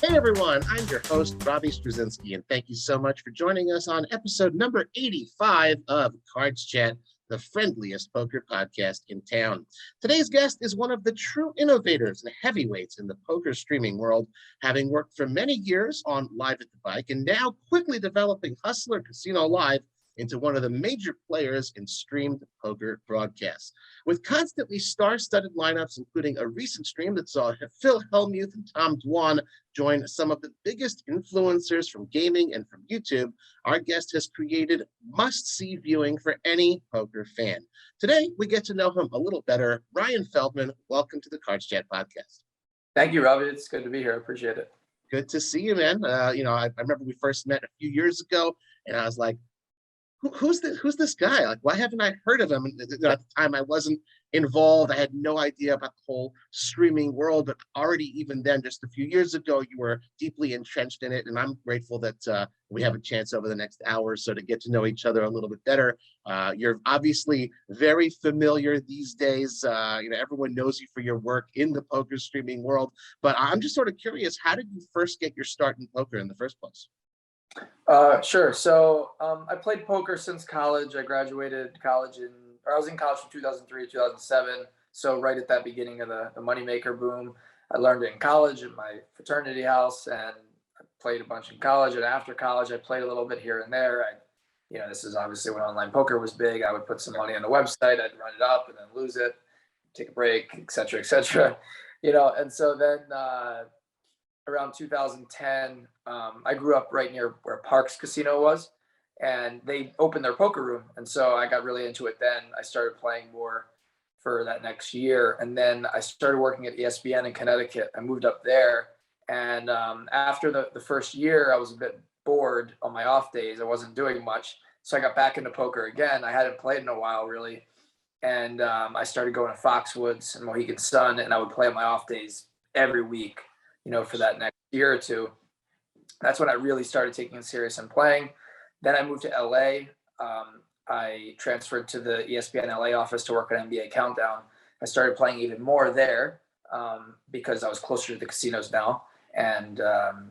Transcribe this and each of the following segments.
Hey everyone, I'm your host, Robbie Struzinski, and thank you so much for joining us on episode number 85 of CardsChat, the friendliest poker podcast in town. Today's guest is one of the true innovators and heavyweights in the poker streaming world, having worked for many years on Live at the Bike and now quickly developing Hustler Casino Live into one of the major players in streamed poker broadcasts. With constantly star-studded lineups, including a recent stream that saw Phil Hellmuth and Tom Dwan join some of the biggest influencers from gaming and from YouTube, our guest has created must-see viewing for any poker fan. Today, we get to know him a little better. Ryan Feldman, welcome to the CardsChat podcast. Thank you, Robbie. It's good to be here. I appreciate it. Good to see you, man. I remember we first met a few years ago, and I was like, who's this guy? Like, why haven't I heard of him? And at the time, I wasn't involved. I had no idea about the whole streaming world, but already even then, just a few years ago, you were deeply entrenched in it. And I'm grateful that we have a chance over the next hour or so to get to know each other a little bit better. You're obviously very familiar these days. Everyone knows you for your work in the poker streaming world. But I'm just sort of curious, how did you first get your start in poker in the first place? Sure. So I played poker since college. I graduated college I was in college from 2003 to 2007. So right at that beginning of the moneymaker boom, I learned it in college at my fraternity house, and I played a bunch in college. And after college, I played a little bit here and there. This is obviously when online poker was big. I would put some money on the website, I'd run it up and then lose it, take a break, et cetera, et cetera. And so then around 2010, I grew up right near where Parks Casino was, and they opened their poker room. And so I got really into it then. I started playing more for that next year. And then I started working at ESPN in Connecticut. I moved up there. And after the first year, I was a bit bored on my off days. I wasn't doing much. So I got back into poker again. I hadn't played in a while, really. And I started going to Foxwoods and Mohegan Sun, and I would play on my off days every week, for that next year or two. That's when I really started taking it serious and playing. Then I moved to LA. I transferred to the ESPN LA office to work on NBA Countdown. I started playing even more there because I was closer to the casinos now, and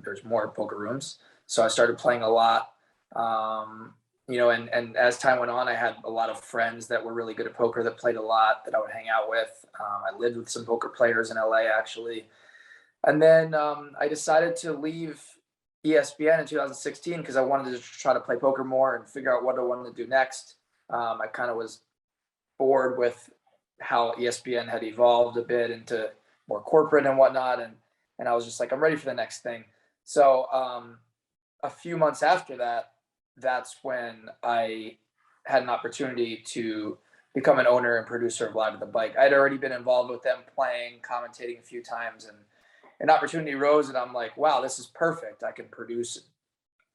there's more poker rooms. So I started playing a lot. And as time went on, I had a lot of friends that were really good at poker that played a lot that I would hang out with. I lived with some poker players in LA, actually. And then I decided to leave ESPN in 2016 because I wanted to try to play poker more and figure out what I wanted to do next. I kind of was bored with how ESPN had evolved a bit into more corporate and whatnot. And I was just like, I'm ready for the next thing. So a few months after that, that's when I had an opportunity to become an owner and producer of Live at the Bike. I'd already been involved with them playing, commentating a few times, and an opportunity rose, and I'm like, wow, this is perfect. I can produce.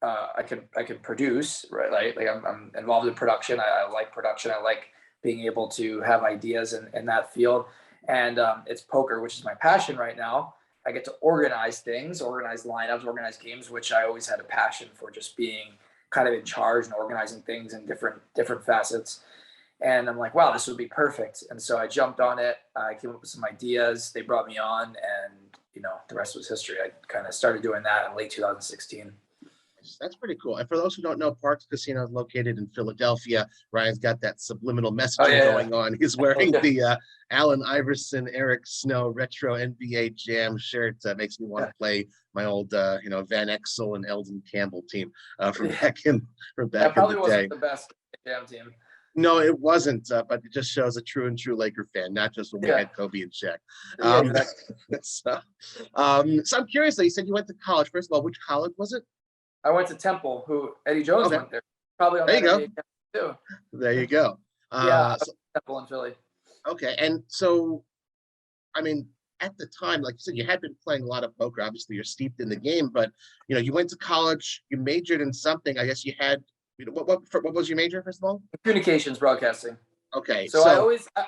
I can produce, right? Like I'm involved in production. I like production. I like being able to have ideas in that field. And it's poker, which is my passion right now. I get to organize things, organize lineups, organize games, which I always had a passion for, just being kind of in charge and organizing things in different facets. And I'm like, wow, this would be perfect. And so I jumped on it. I came up with some ideas. They brought me on, and the rest was history. I kind of started doing that in late 2016. That's pretty cool. And for those who don't know, Parks Casino is located in Philadelphia. Ryan's got that subliminal messaging going on. He's wearing the Allen Iverson, Eric Snow retro NBA Jam shirt. Makes me want to play my old, Van Exel and Eldon Campbell team from back in the day. That probably wasn't the best Jam team. No, it wasn't, but it just shows a true Laker fan, not just when we had Kobe and Shaq. Exactly. So I'm curious, though, you said you went to college. First of all, which college was it? I went to Temple, who Eddie Jones went there. Probably on there you go. Too. There you go. Temple in Philly. Okay, and so, I mean, at the time, like you said, you had been playing a lot of poker. Obviously, you're steeped in the game, but you went to college, you majored in something. I guess you had. What was your major, first of all? Communications broadcasting. Okay. So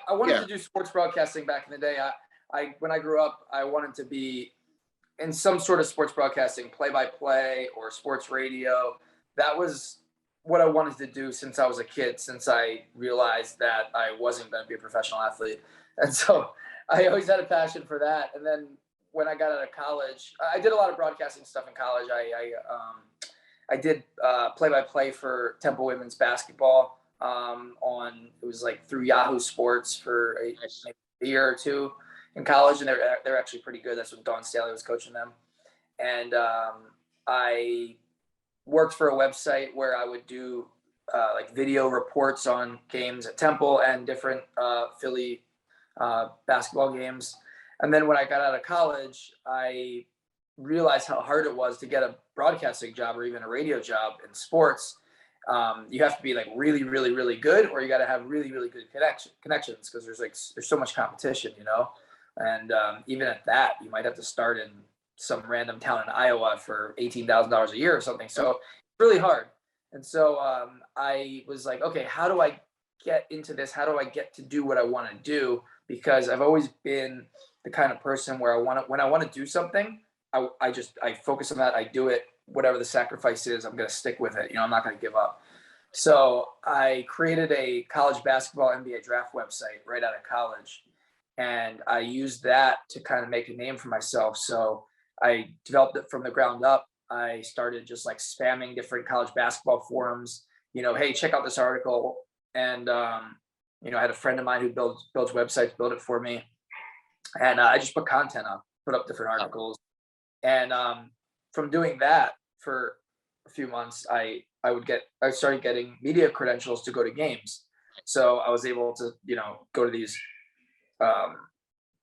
I wanted to do sports broadcasting back in the day. When I grew up, I wanted to be in some sort of sports broadcasting, play-by-play or sports radio. That was what I wanted to do since I was a kid, since I realized that I wasn't going to be a professional athlete. And so I always had a passion for that. And then when I got out of college, I did a lot of broadcasting stuff in college. I did play-by-play for Temple women's basketball it was like through Yahoo Sports for maybe a year or two in college, and they're actually pretty good. That's when Dawn Staley was coaching them. And I worked for a website where I would do like video reports on games at Temple and different Philly basketball games. And then when I got out of college, I realized how hard it was to get a broadcasting job or even a radio job in sports. You have to be like really, really, really good, or you got to have really, really good connections because there's so much competition, you know. And even at that, you might have to start in some random town in Iowa for $18,000 a year or something. So it's really hard. And so I was like, okay, how do I get into this? How do I get to do what I want to do? Because I've always been the kind of person where when I want to do something, I focus on that. I do it, whatever the sacrifice is, I'm going to stick with it. You know, I'm not going to give up. So I created a college basketball NBA draft website right out of college. And I used that to kind of make a name for myself. So I developed it from the ground up. I started just like spamming different college basketball forums, you know, hey, check out this article. And, you know, I had a friend of mine who builds websites, build it for me. And I just put content up, put up different articles. And from doing that for a few months, I started getting media credentials to go to games. So I was able to, you know, go to these,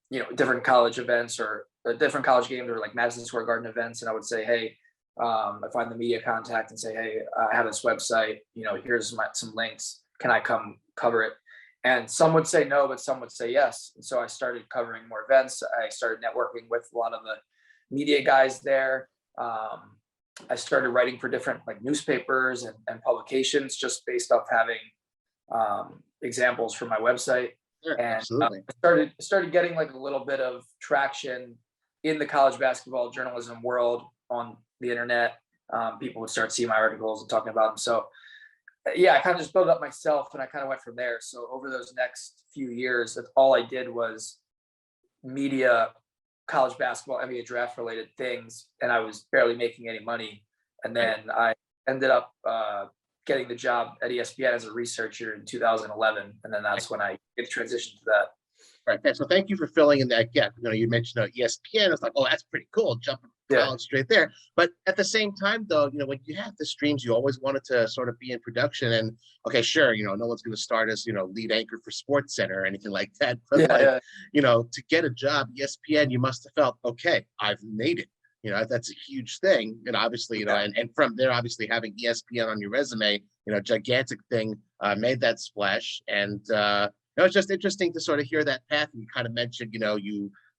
you know, different college events or different college games or like Madison Square Garden events. And I would say, hey, I find the media contact and say, hey, I have this website, you know, here's some links. Can I come cover it? And some would say no, but some would say yes. And so I started covering more events. I started networking with a lot of the media guys there. I started writing for different like newspapers and publications just based off having examples from my website. Sure, and absolutely. I started getting like a little bit of traction in the college basketball journalism world on the internet. People would start seeing my articles and talking about them. So yeah, I kind of just built it up myself and I kind of went from there. So over those next few years, that's all I did was media, college basketball, NBA draft related things. And I was barely making any money. And then I ended up getting the job at ESPN as a researcher in 2011. And then that's when I transitioned to that. Right. So thank you for filling in that gap. You know, you mentioned ESPN. It's like, oh, that's pretty cool. Jumping from college straight there. But at the same time, though, you know, when you have the streams, you always wanted to sort of be in production. And okay, sure, you know, no one's going to start as, you know, lead anchor for Sports Center or anything like that. But you know, to get a job, ESPN, you must have felt, okay, I've made it. You know, that's a huge thing. And obviously, you know, and from there, obviously having ESPN on your resume, you know, gigantic thing, made that splash. And no, it's just interesting to sort of hear that path. And you kind of mentioned, you know,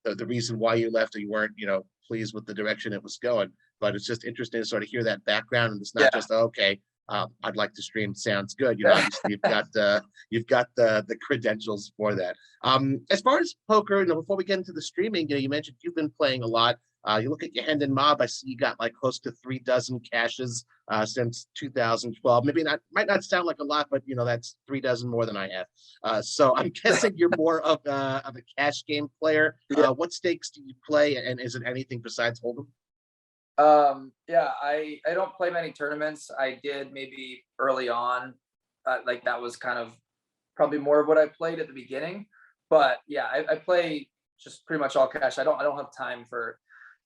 the reason why you left, or you weren't, you know, pleased with the direction it was going. But it's just interesting to sort of hear that background, and it's not just okay. I'd like to stream. Sounds good. You know, obviously you've got the credentials for that. As far as poker, you know, before we get into the streaming, you know, you mentioned you've been playing a lot. You look at your Hendon Mob. I see you got like close to 36 cashes since 2012. Might not sound like a lot, but you know that's 36 more than I have. So I'm guessing you're more of a cash game player. What stakes do you play, and is it anything besides Hold'em? I don't play many tournaments. I did maybe early on, like that was kind of probably more of what I played at the beginning. But yeah, I play just pretty much all cash. I don't have time for,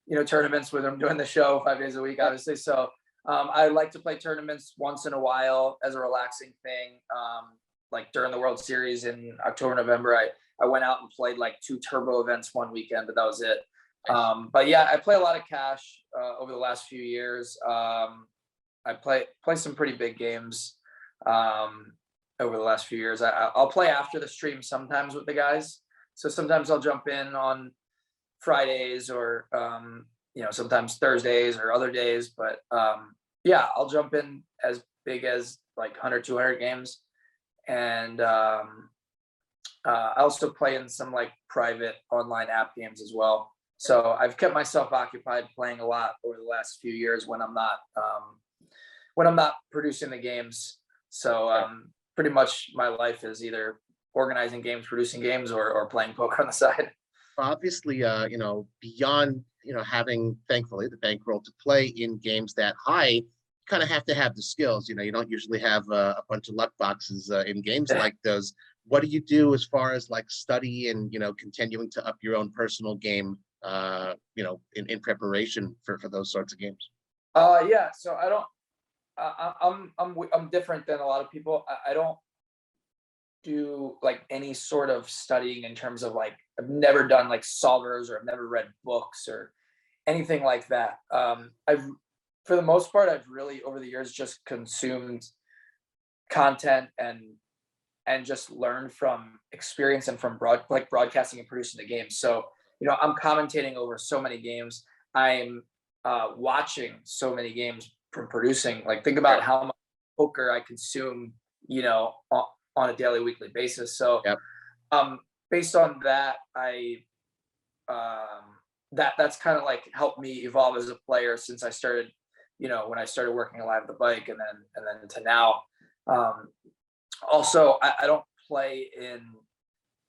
you know, tournaments when I'm doing the show 5 days a week, obviously. So I like to play tournaments once in a while as a relaxing thing. Like during the World Series in October, November, I went out and played like 2 turbo events one weekend, but that was it. But yeah, I play a lot of cash over the last few years. I play some pretty big games over the last few years. I'll play after the stream sometimes with the guys. So sometimes I'll jump in on Fridays or you know, sometimes Thursdays or other days. But yeah, I'll jump in as big as like 100, 200 games. And I also play in some like private online app games as well. So I've kept myself occupied playing a lot over the last few years when I'm not producing the games. So pretty much my life is either organizing games, producing games, or playing poker on the side. obviously, beyond, having, thankfully, the bankroll to play in games that high, you kind of have to have the skills. You don't usually have a bunch of luck boxes in games like those. What do you do as far as like study and, continuing to up your own personal game, in preparation for those sorts of games? Yeah. So I don't. I'm different than a lot of people. I don't do like any sort of studying in terms of like I've never done like solvers or I've never read books or anything like that. I've for the most part I've really over the years just consumed content and just learned from experience and from broadcasting and producing the games. So I'm commentating over so many games. I'm watching so many games from producing. Like think about Sure. how much poker I consume, on a daily, weekly basis. So Yep. based on that, that's kind of like helped me evolve as a player since I started, when I started working at Live the Bike and then to now. Um, Also, I don't play in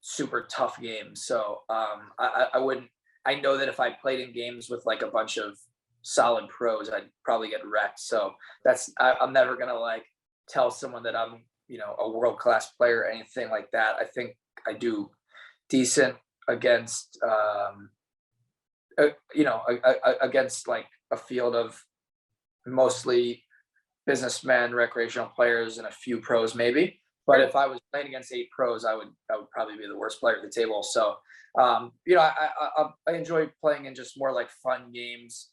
super tough games, so I wouldn't. I know that if I played in games with like a bunch of solid pros, I'd probably get wrecked. So I'm never gonna like tell someone that I'm a world class player or anything like that. I think I do decent against against like a field of mostly businessmen, recreational players, and a few pros maybe. But Sure. if I was playing against 8 pros, I would probably be the worst player at the table. So I enjoy playing in just more like fun games,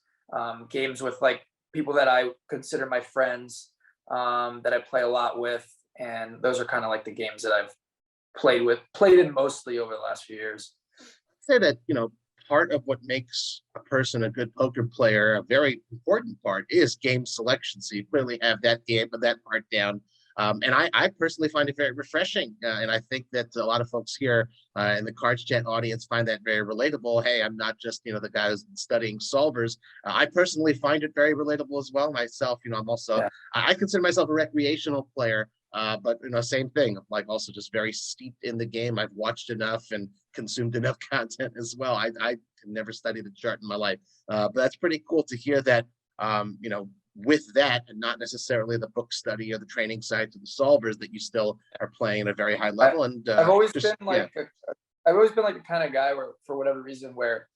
games with like people that I consider my friends, that I play a lot with, and those are kind of like the games that I've played in mostly over the last few years. Say that, part of what makes a person a good poker player, a very important part, is game selection. So you clearly have that part down. And I personally find it very refreshing. And I think that a lot of folks here in the Cards Chat audience find that very relatable. Hey, I'm not just, the guy who's studying solvers. I personally find it very relatable as well. Myself, I'm also, Yeah. I consider myself a recreational player. But same thing. I'm like also just very steeped in the game. I've watched enough and consumed enough content as well. I never studied a chart in my life, but that's pretty cool to hear that. With that, and not necessarily the book study or the training sites or the solvers, that you still are playing at a very high I, level. And I've always just been like I've always been like the kind of guy where for whatever reason where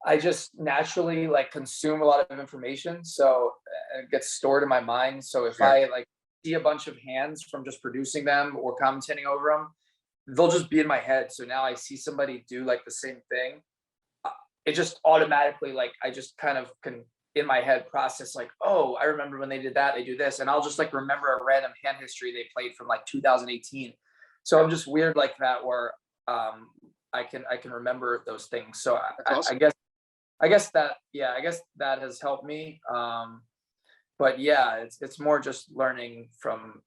I just naturally like consume a lot of information, so it gets stored in my mind. So if sure, I like see a bunch of hands from just producing them or commentating over them, they'll just be in my head. So now I see somebody do like the same thing, it just automatically like I just kind of can in my head process like, oh, I remember when they did that, they do this, and I'll just like remember a random hand history they played from like 2018. So I'm just weird like that where I can remember those things. So that's awesome. I guess that has helped me. But yeah, it's more just learning from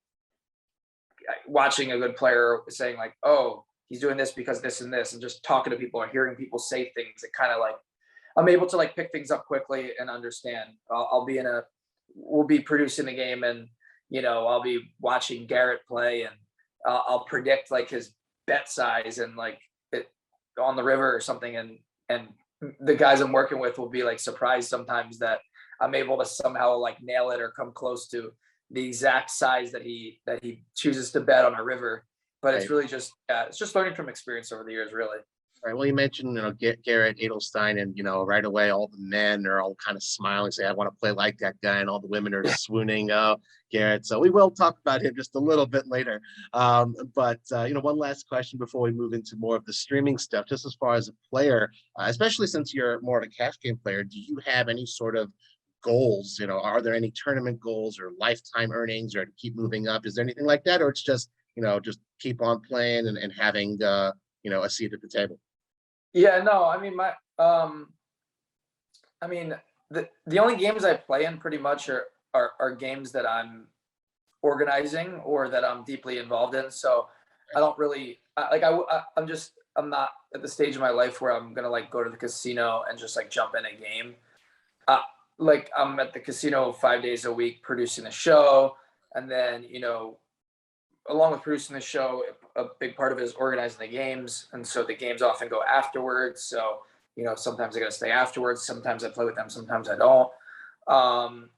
watching a good player saying like, oh, he's doing this because this and this, and just talking to people or hearing people say things. It kind of like I'm able to like pick things up quickly and understand. We'll be producing the game, and I'll be watching Garrett play, and I'll predict like his bet size and like it on the river or something, and the guys I'm working with will be like surprised sometimes that I'm able to somehow like nail it or come close to the exact size that he chooses to bet on a river. But it's Right. really just it's just learning from experience over the years, really. Right. Well, you mentioned, Garrett Edelstein, and right away all the men are all kind of smiling, say, "I want to play like that guy," and all the women are Yeah. swooning. Oh, Garrett. So we will talk about him just a little bit later. But one last question before we move into more of the streaming stuff. Just as far as a player, especially since you're more of a cash game player, do you have any sort of goals? Are there any tournament goals or lifetime earnings, or to keep moving up? Is there anything like that, or it's just keep on playing and having a seat at the table? Yeah, no, I mean I mean the only games I play in pretty much are games that I'm organizing or that I'm deeply involved in. So I don't really I'm not at the stage of my life where I'm gonna like go to the casino and just like jump in a game. Uh, like I'm at the casino 5 days a week producing a show, and then along with producing the show, a big part of it is organizing the games, and so the games often go afterwards. So sometimes I got to stay afterwards. Sometimes I play with them. Sometimes I don't.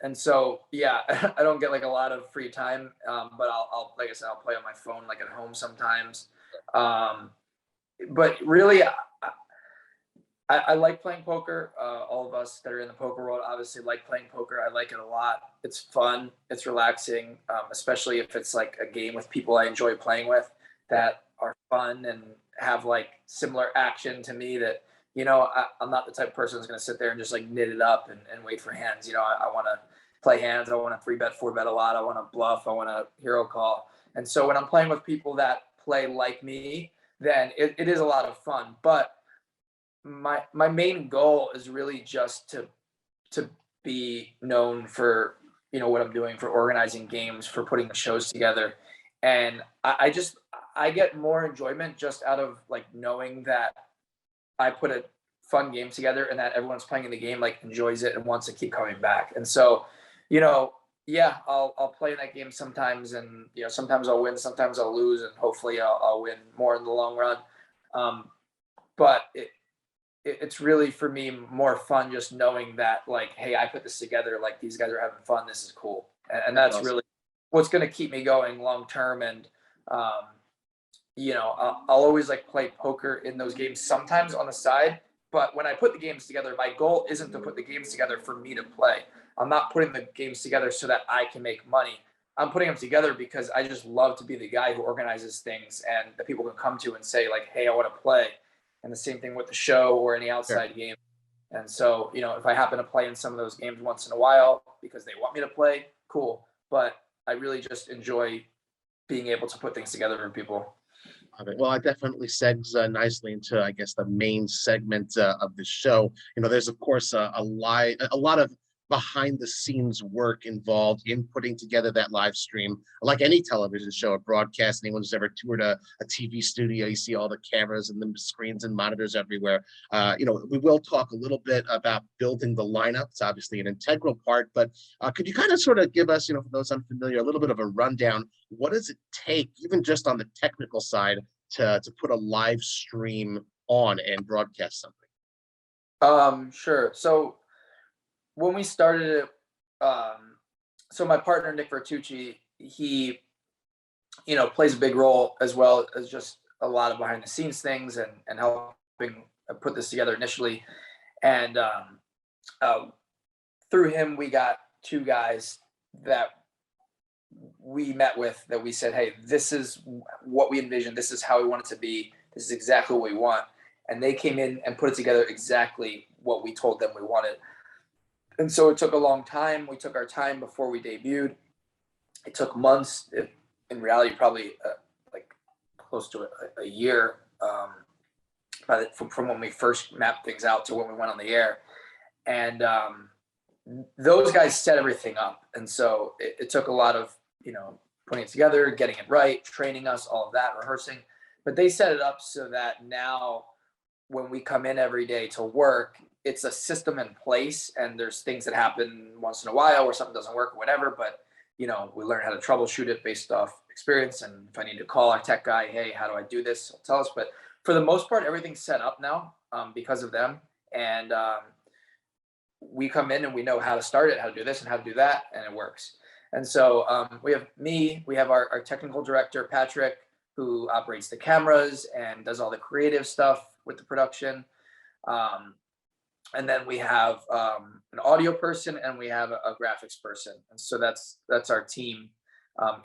And so yeah, I don't get like a lot of free time. But I'll like I said, I'll play on my phone like at home sometimes. But really, I like playing poker. All of us that are in the poker world obviously like playing poker. I like it a lot. It's fun. It's relaxing, especially if it's like a game with people I enjoy playing with that are fun and have like similar action to me. That I'm not the type of person who's going to sit there and just like knit it up and wait for hands. I want to play hands. I want to 3-bet, 4-bet a lot. I want to bluff. I want to hero call. And so when I'm playing with people that play like me, then it is a lot of fun. But my main goal is really just to be known for what I'm doing, for organizing games, for putting the shows together. And I get more enjoyment just out of like knowing that I put a fun game together and that everyone's playing in the game like enjoys it and wants to keep coming back. And so yeah, I'll play in that game sometimes, and sometimes I'll win, sometimes I'll lose, and hopefully I'll win more in the long run. But it's really for me more fun just knowing that like, hey, I put this together, like these guys are having fun, this is cool. And that's Awesome. really what's going to keep me going long term. And I'll always like play poker in those games sometimes on the side, but when I put the games together, my goal isn't to put the games together for me to play. I'm not putting the games together so that I can make money. I'm putting them together because I just love to be the guy who organizes things and that people can come to and say like, hey, I want to play. And the same thing with the show or any outside game. And so, if I happen to play in some of those games once in a while because they want me to play, cool. But I really just enjoy being able to put things together for people. Well, I definitely segs nicely into, I guess, the main segment of the show. There's of course a lot of behind the scenes work involved in putting together that live stream. Like any television show or broadcast, anyone who's ever toured a TV studio, you see all the cameras and the screens and monitors everywhere. We will talk a little bit about building the lineup. It's obviously an integral part, but could you kind of sort of give us, for those unfamiliar, a little bit of a rundown? What does it take, even just on the technical side, to put a live stream on and broadcast something? Sure. So when we started it, so my partner Nick Vertucci, he plays a big role, as well as just a lot of behind the scenes things and helping put this together initially. And through him, we got two guys that we met with that we said, hey, this is what we envisioned. This is how we want it to be. This is exactly what we want. And they came in and put it together exactly what we told them we wanted. And so it took a long time. We took our time before we debuted. It took months. In reality, probably like close to a year from when we first mapped things out to when we went on the air. And those guys set everything up. And so it took a lot of, putting it together, getting it right, training us, all of that, rehearsing. But they set it up so that now when we come in every day to work, it's a system in place, and there's things that happen once in a while where something doesn't work or whatever, but we learn how to troubleshoot it based off experience. And if I need to call our tech guy, hey, how do I do this? He'll tell us. But for the most part, everything's set up now because of them. And we come in and we know how to start it, how to do this and how to do that, and it works. And so we have our technical director, Patrick, who operates the cameras and does all the creative stuff with the production. And then we have an audio person and we have a graphics person. And so that's our team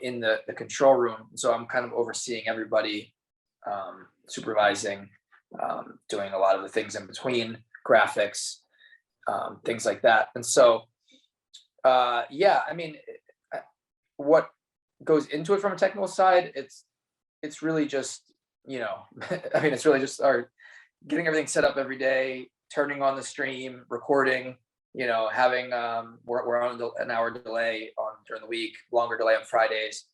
in the control room. So I'm kind of overseeing everybody, supervising, doing a lot of the things in between, graphics, things like that. And so, what goes into it from a technical side, it's really just, it's really just our getting everything set up every day, turning on the stream, recording, having we're on an hour delay during the week, longer delay on Fridays.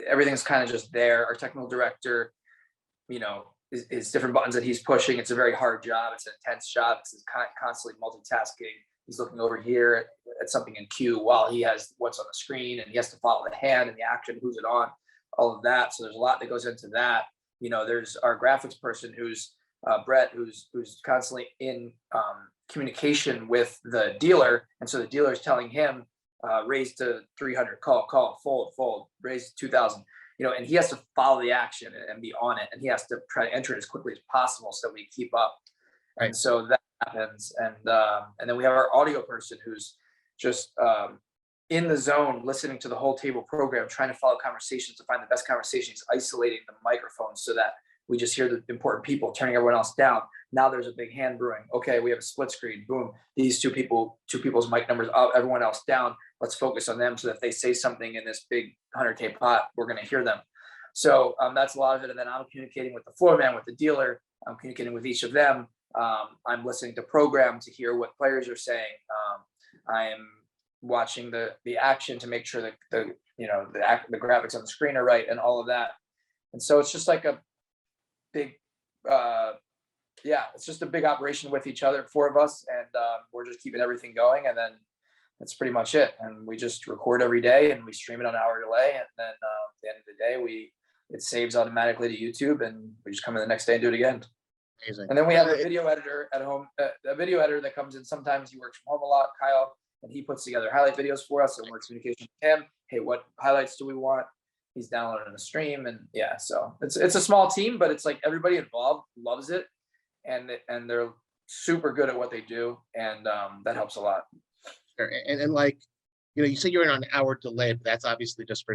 Everything's kind of just there. Our technical director, is different buttons that he's pushing. It's a very hard job. It's an intense job. It's constantly multitasking, he's looking over here at something in queue while he has what's on the screen, and he has to follow the hand and the action, who's it on, all of that. So there's a lot that goes into that. There's our graphics person who's Brett, who's constantly in communication with the dealer, and so the dealer is telling him raise to 300, call, fold, raise to 2,000. And he has to follow the action and be on it, and he has to try to enter it as quickly as possible so that we keep up. Right. And so that happens, and then we have our audio person who's just in the zone, listening to the whole table program, trying to follow conversations to find the best conversations, isolating the microphones so that we just hear the important people, turning everyone else down. Now there's a big hand brewing. Okay, we have a split screen. Boom. These two people's mic numbers up, everyone else down. Let's focus on them so that if they say something in this big 100K pot, we're going to hear them. So that's a lot of it. And then I'm communicating with the floor man, with the dealer. I'm communicating with each of them. I'm listening to program to hear what players are saying. I am watching the action to make sure that the graphics on the screen are right and all of that. And so it's just like a big, it's just a big operation with each other, 4 of us, and we're just keeping everything going. And then that's pretty much it. And we just record every day and we stream it on an hour delay. And then at the end of the day, it saves automatically to YouTube, and we just come in the next day and do it again. Amazing. And then we have a video editor at home, a video editor that comes in. Sometimes he works from home a lot, Kyle, and he puts together highlight videos for us, and we're in communication with him. Hey, what highlights do we want? He's downloading the stream, and so it's a small team, but it's like everybody involved loves it, and they're super good at what they do, and that helps a lot. Sure. And like, you say you're on an hour delay, but that's obviously just for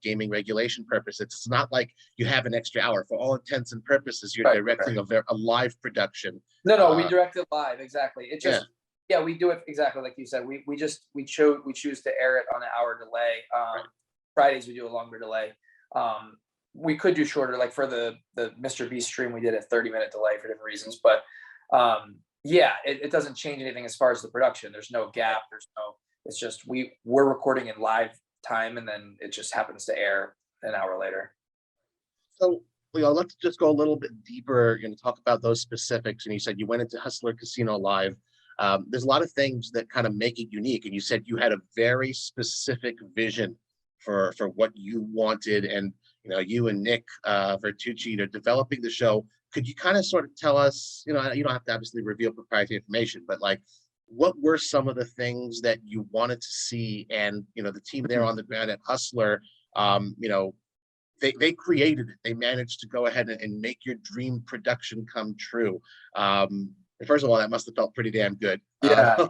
gaming regulation purposes. It's not like you have an extra hour. For all intents and purposes, you're directing a live production. No, we direct it live. Exactly. It just we do it exactly like you said. We choose to air it on an hour delay. Right. Fridays we do a longer delay. We could do shorter, like for the Mr. Beast stream, we did a 30-minute delay for different reasons. But it doesn't change anything as far as the production. There's no gap. It's just we're recording in live time, and then it just happens to air an hour later. So let's just go a little bit deeper and talk about those specifics. And you said you went into Hustler Casino Live. There's a lot of things that kind of make it unique. And you said you had a very specific vision for what you wanted, and you and Nick Vertucci are developing the show. Could you kind of sort of tell us, you don't have to obviously reveal proprietary information, but like, what were some of the things that you wanted to see? And the team there on the ground at Hustler, they created it. They managed to go ahead and make your dream production come true. First of all, that must have felt pretty damn good. Yeah.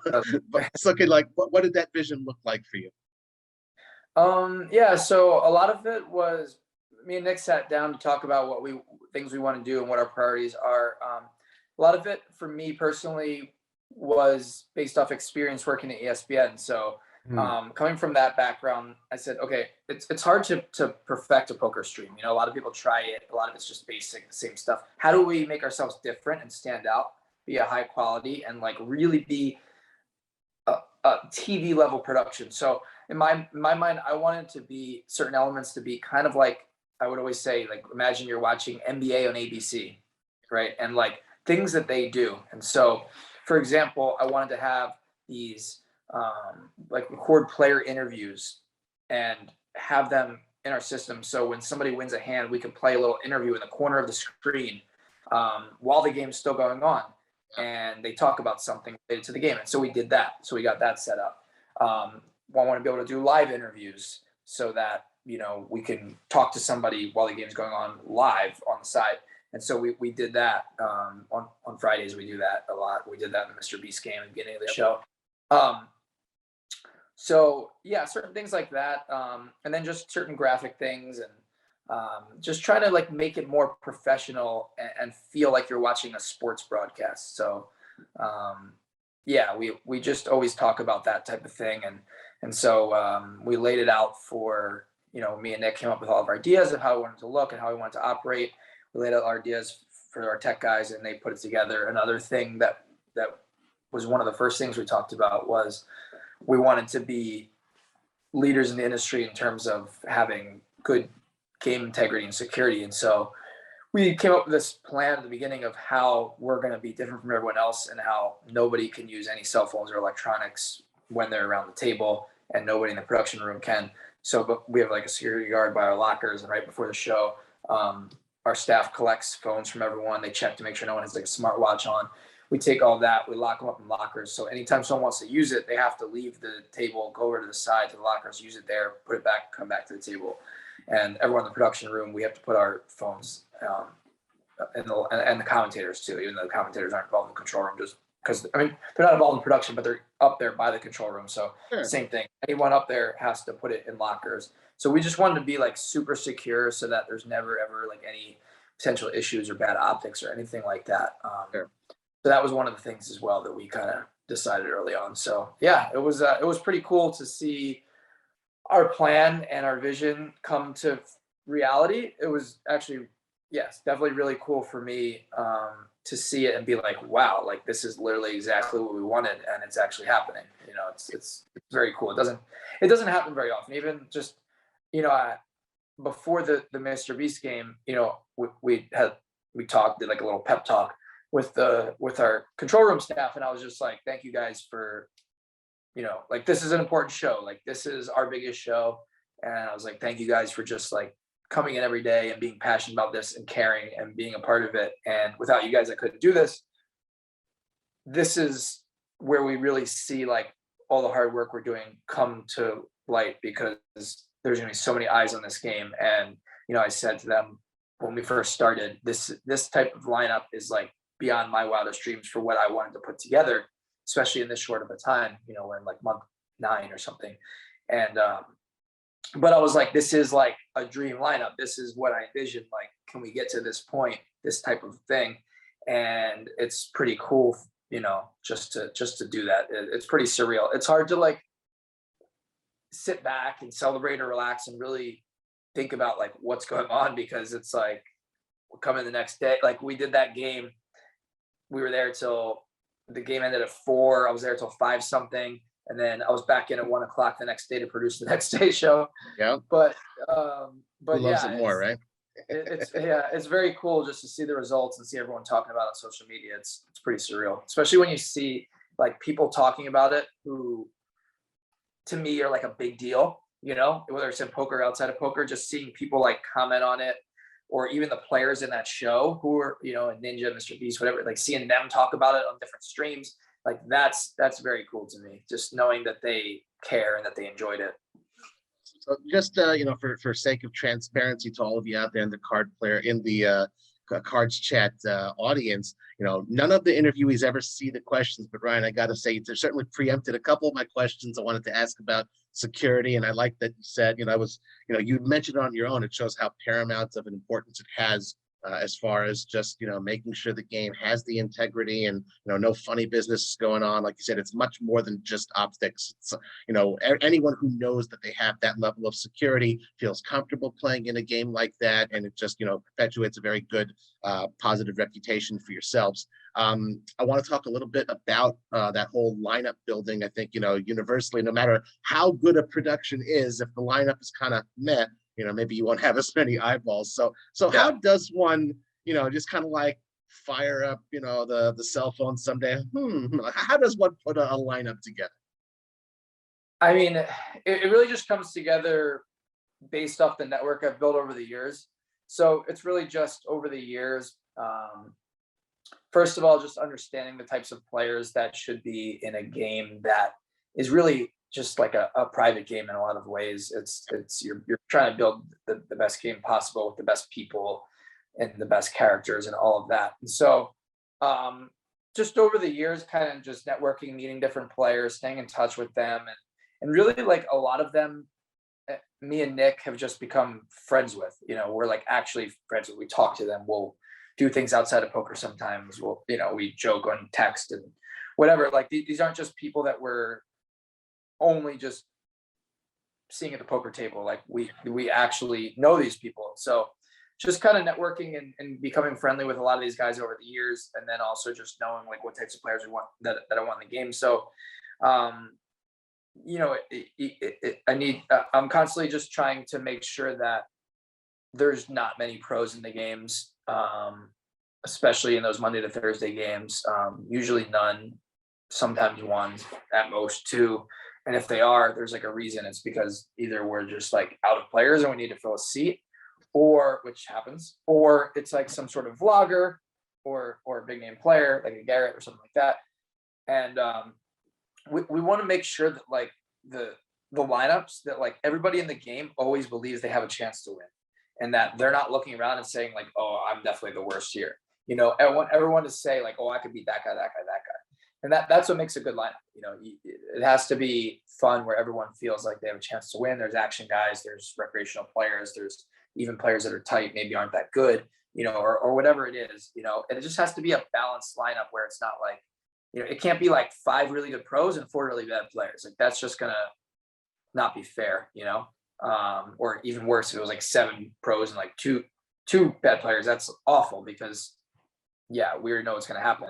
So what did that vision look like for you? So a lot of it was me and Nick sat down to talk about things we want to do and what our priorities are. A lot of it for me personally was based off experience working at ESPN. So coming from that background, I said, okay, it's hard to perfect a poker stream. A lot of people try it. A lot of it's just basic, the same stuff. How do we make ourselves different and stand out, be a high quality, and really be a TV level production? So in my mind, I wanted to be certain elements to be kind of like, I would always say, like, imagine you're watching NBA on ABC, right? And like things that they do. And so, for example, I wanted to have these record player interviews and have them in our system. So when somebody wins a hand, we can play a little interview in the corner of the screen while the game's still going on. And they talk about something related to the game. And so we did that. So we got that set up. I want to be able to do live interviews so that, we can talk to somebody while the game's going on live on the side. And so we did that on Fridays. We do that a lot. We did that in the Mr. Beast game at the beginning of the show. Certain things like that. And then just certain graphic things, and just trying to make it more professional and feel like you're watching a sports broadcast. So we just always talk about that type of thing. And so we laid it out for, me and Nick came up with all of our ideas of how we wanted to look and how we wanted to operate. We laid out our ideas for our tech guys, and they put it together. Another thing that was one of the first things we talked about was we wanted to be leaders in the industry in terms of having good game integrity and security. And so we came up with this plan at the beginning of how we're going to be different from everyone else, and how nobody can use any cell phones or electronics when they're around the table, and nobody in the production room can. So, but we have like a security guard by our lockers, and right before the show, our staff collects phones from everyone. They check to make sure no one has like a smartwatch on. We take all that, we lock them up in lockers. So anytime someone wants to use it, they have to leave the table, go over to the side to the lockers, use it there, put it back, come back to the table. And everyone in the production room, we have to put our phones, and the commentators too, even though the commentators aren't involved in the control room, just because, I mean, they're not involved in production, but they're up there by the control room. So Sure. same thing. Anyone up there has to put it in lockers. So we just wanted to be like super secure so that there's never ever like any potential issues or bad optics or anything like that. Sure. So that was one of the things as well that we kind of decided early on. So yeah, it was pretty cool to see our plan and our vision come to reality. It was actually, yes, definitely really cool for me, to see it and be like, wow, like this is literally exactly what we wanted, and it's actually happening. You know, it's very cool. It doesn't happen very often. Even just, you know, before the Mr. Beast game, you know, we talked, did like a little pep talk with our control room staff, and I was just like, thank you guys for, you know, like this is an important show, like this is our biggest show, and I was like, thank you guys for just like coming in every day and being passionate about this and caring and being a part of it. And without you guys, I couldn't do this. This is where we really see like all the hard work we're doing come to light, because there's going to be so many eyes on this game. And, you know, I said to them when we first started, this type of lineup is like beyond my wildest dreams for what I wanted to put together, especially in this short of a time. You know, we're in like month 9 or something. And, but I was like, this is like a dream lineup. This is what I envisioned. Like, can we get to this point, this type of thing? And it's pretty cool, you know, just to do that. It's pretty surreal. It's hard to like sit back and celebrate or relax and really think about like what's going on, because it's like we're coming the next day. Like we did that game. We were there till the game ended at 4. I was there till 5 something. And then I was back in at 1 o'clock the next day to produce the next day's show. Yeah. But Who loves it more, right? it's very cool just to see the results and see everyone talking about it on social media. It's pretty surreal, especially when you see like people talking about it who, to me, are like a big deal. You know, whether it's in poker or outside of poker, just seeing people like comment on it, or even the players in that show who are, you know, Ninja, Mr. Beast, whatever, like seeing them talk about it on different streams. Like that's very cool to me, just knowing that they care and that they enjoyed it. So just you know, for sake of transparency to all of you out there in the cards chat audience, you know, none of the interviewees ever see the questions, but Ryan, I got to say, they certainly preempted a couple of my questions I wanted to ask about security. And I like that you said, you know, you mentioned it on your own. It shows how paramount of an importance it has, as far as just, you know, making sure the game has the integrity and, you know, no funny business going on. Like you said, it's much more than just optics. It's, you know, anyone who knows that they have that level of security feels comfortable playing in a game like that. And it just, you know, perpetuates a very good, positive reputation for yourselves. I want to talk a little bit about that whole lineup building. I think, you know, universally, no matter how good a production is, if the lineup is kind of meh, you know, maybe you won't have as many eyeballs. So yeah. How does one, you know, just kind of like fire up, you know, the cell phone someday? How does one put a lineup together? I mean, it really just comes together based off the network I've built over the years. So it's really just over the years. First of all, just understanding the types of players that should be in a game that is really just like a private game in a lot of ways. It's you're trying to build the best game possible with the best people and the best characters and all of that. And so just over the years, kind of just networking, meeting different players, staying in touch with them, and really like a lot of them, me and Nick have just become friends with. You know, we're like actually friends with. We talk to them. We'll do things outside of poker sometimes. We'll, you know, we joke on text and whatever. Like these aren't just people that we're only just seeing at the poker table. Like we actually know these people. So just kind of networking and becoming friendly with a lot of these guys over the years, and then also just knowing like what types of players we want that I want in the game. So you know, I'm constantly just trying to make sure that there's not many pros in the games, especially in those Monday to Thursday games. Usually none, sometimes one, at most two. And if they are, there's like a reason. It's because either we're just like out of players and we need to fill a seat, or which happens, or it's like some sort of vlogger or a big name player like a Garrett or something like that. And we want to make sure that like the lineups, that like everybody in the game always believes they have a chance to win, and that they're not looking around and saying like, oh, I'm definitely the worst here. You know, I want everyone to say like, oh, I could beat that guy, that guy, that guy. And that's what makes a good lineup. You know, it has to be fun where everyone feels like they have a chance to win. There's action guys, there's recreational players, there's even players that are tight, maybe aren't that good, you know, or whatever it is, you know, and it just has to be a balanced lineup where it's not like, you know, it can't be like 5 really good pros and 4 really bad players. Like that's just gonna not be fair, you know. Or even worse, if it was like 7 pros and like two bad players, that's awful because yeah, we already know what's gonna happen.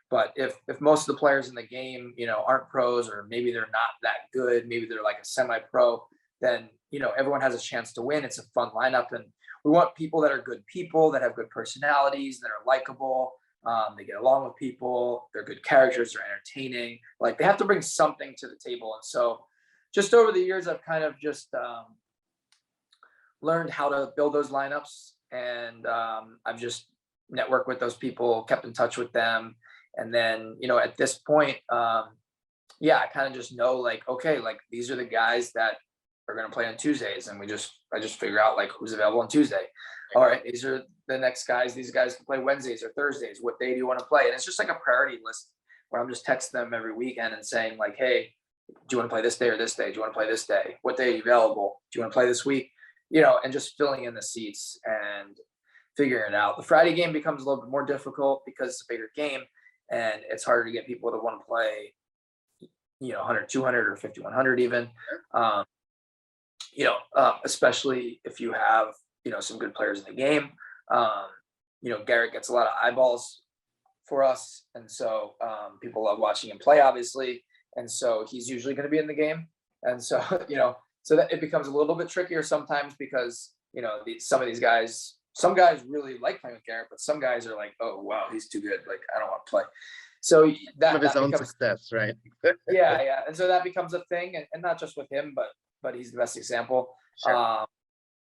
But if most of the players in the game, you know, aren't pros, or maybe they're not that good, maybe they're like a semi-pro, then you know everyone has a chance to win. It's a fun lineup, and we want people that are good people, that have good personalities, that are likable. They get along with people. They're good characters. They're entertaining. Like they have to bring something to the table. And so, just over the years, I've kind of just learned how to build those lineups, and I've just networked with those people, kept in touch with them. And then, you know, at this point, yeah, I kind of just know like, okay, like these are the guys that are going to play on Tuesdays. And I just figure out like who's available on Tuesday. All right, these are the next guys. These guys can play Wednesdays or Thursdays. What day do you want to play? And it's just like a priority list where I'm just texting them every weekend and saying like, hey, do you want to play this day or this day? Do you want to play this day? What day are you available? Do you want to play this week? You know, and just filling in the seats and figuring it out. The Friday game becomes a little bit more difficult because it's a bigger game. And it's harder to get people to want to play, you know, 100, 200 or 5,100 even, you know, especially if you have, you know, some good players in the game. You know, Garrett gets a lot of eyeballs for us. And so people love watching him play, obviously. And so he's usually going to be in the game. And so, you know, so that it becomes a little bit trickier sometimes because, you know, some guys really like playing with Garrett, but some guys are like, oh, wow, he's too good. Like, I don't want to play. So that his own success, right? yeah. And so that becomes a thing, and not just with him, but he's the best example. Sure.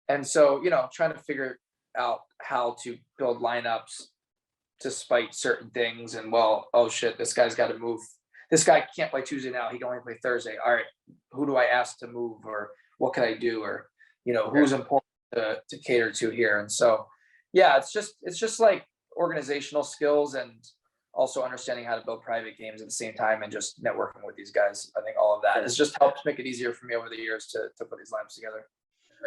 And so, you know, trying to figure out how to build lineups to spite certain things. And well, oh shit, this guy's got to move. This guy can't play Tuesday now. He can only play Thursday. All right, who do I ask to move, or what can I do, or you know, who's important to cater to here? And so, yeah, it's just like organizational skills and also understanding how to build private games at the same time, and just networking with these guys. I think all of that has just helped make it easier for me over the years to put these lineups together.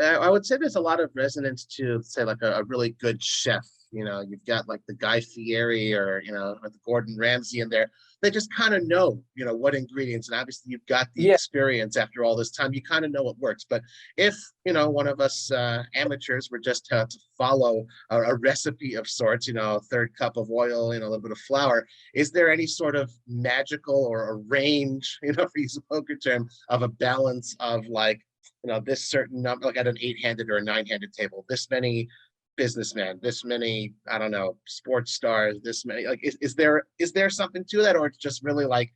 I would say there's a lot of resonance to say like a really good chef. You know, you've got like the Guy Fieri or, you know, the Gordon Ramsay in there. They just kind of know, you know, what ingredients, and obviously you've got the experience after all this time. You kind of know what works. But if, you know, one of us amateurs were just to follow a recipe of sorts, you know, a third cup of oil, you know, a little bit of flour, is there any sort of magical or a range, you know, for use a poker term, of a balance of like, you know, this certain number, like at an 8-handed or a 9-handed table, this many businessmen, this many, I don't know, sports stars, this many, like, is there something to that, or it's just really like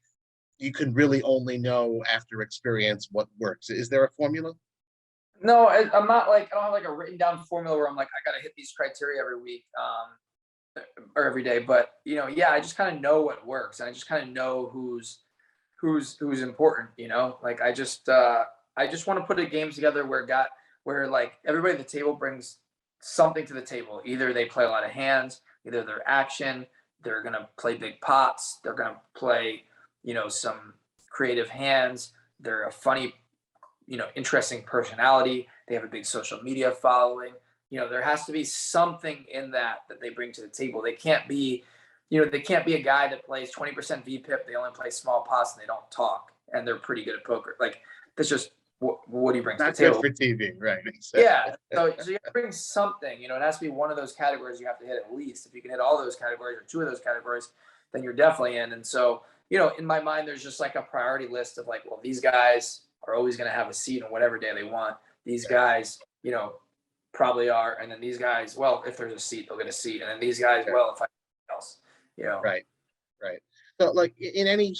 you can really only know after experience what works? Is there a formula? No, I'm not like, I don't have like a written down formula where I'm like, I got to hit these criteria every week or every day. But, you know, yeah, I just kind of know what works, and I just kind of know who's important, you know, like I just want to put a game together where like everybody at the table brings something to the table. Either they play a lot of hands, either they're action, they're going to play big pots, they're going to play, you know, some creative hands, they're a funny, you know, interesting personality, they have a big social media following. You know, there has to be something in that they bring to the table. They can't be, you know, they can't be a guy that plays 20% VPIP, they only play small pots and they don't talk, and they're pretty good at poker. Like, that's just what do you bring to the table? Not good for TV, right? Yeah, so you have to bring something. You know, it has to be one of those categories you have to hit at least. If you can hit all those categories or 2 of those categories, then you're definitely in. And so, you know, in my mind, there's just like a priority list of like, well, these guys are always going to have a seat on whatever day they want. These guys, you know, probably are, and then these guys, well, if there's a seat, they'll get a seat, and then these guys, Sure. well, if I else, you know. Right. Right. So, like in any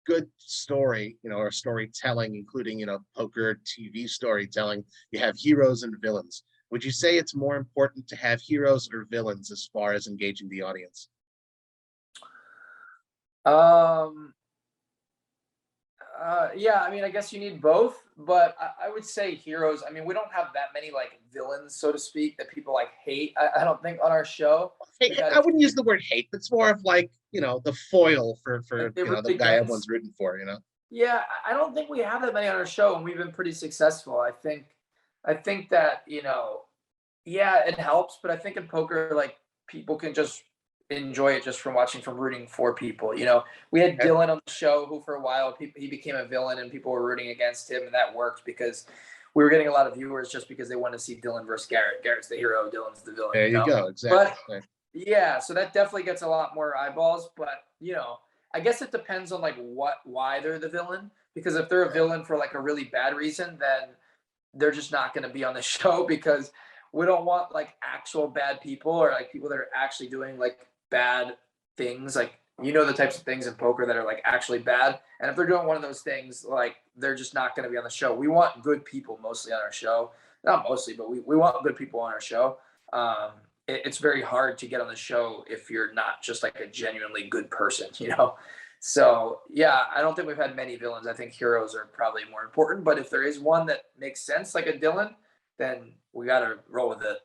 good story, or storytelling, including poker TV storytelling, you have heroes and villains. Would you say it's more important to have heroes or villains as far as engaging the audience? Um, yeah, I mean, I guess you need both, but I would say heroes. I mean, we don't have that many like villains, so to speak, that people like hate. I don't think on our show Hey, we've had a I wouldn't use the word hate. It's more of like the foil for like they root the guy everyone's against. rooting for. Yeah, I don't think we have that many on our show, and we've been pretty successful. I think that yeah, it helps, but I think in poker, like people can just enjoy it just from watching, from rooting for people. We had Okay. Dylan on the show, who for a while he became a villain, and people were rooting against him, and that worked because we were getting a lot of viewers just because they wanted to see Dylan versus Garrett. Garrett's the hero, Dylan's the villain. There you go. Exactly. But Right. yeah, so that definitely gets a lot more eyeballs. But I guess it depends on like why they're the villain. Because if they're a villain for like a really bad reason, then they're just not going to be on the show, because we don't want like actual bad people, or like people that are actually doing like bad things, like the types of things in poker that are like actually bad. And if they're doing one of those things, like they're just not going to be on the show. We want good people mostly on our show. Not mostly, but we want good people on our show. It's very hard to get on the show if you're not just like a genuinely good person. So yeah, I don't think we've had many villains. I think heroes are probably more important. But if there is one that makes sense, like a Dylan, then we got to roll with it.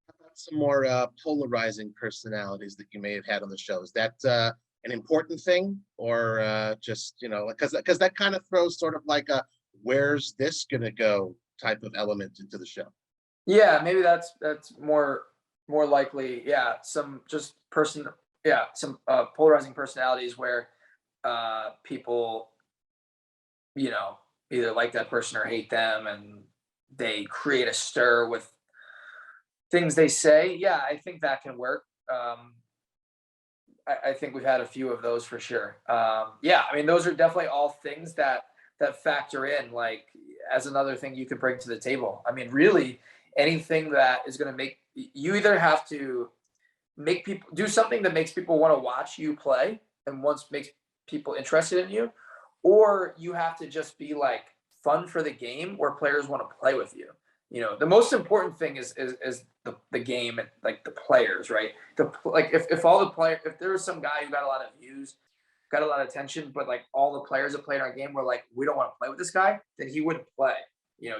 How about some more polarizing personalities that you may have had on the show? Is that an important thing, or just because that kind of throws sort of like a "where's this gonna go" type of element into the show? Yeah, maybe that's more likely. Yeah, some just person. Yeah, some polarizing personalities where people you know either like that person or hate them, and they create a stir with things they say. Yeah, I think that can work. I think we've had a few of those for sure. Yeah, I mean, those are definitely all things that factor in, like as another thing you could bring to the table. I mean, really, anything that is going to make you either have to make people do something that makes people want to watch you play, and once makes people interested in you, or you have to just be like fun for the game where players want to play with you. The most important thing is the game, and like the players, right? Like if all the player, if there was some guy who got a lot of views, got a lot of attention, but like all the players that played our game were like, we don't want to play with this guy, then he wouldn't play,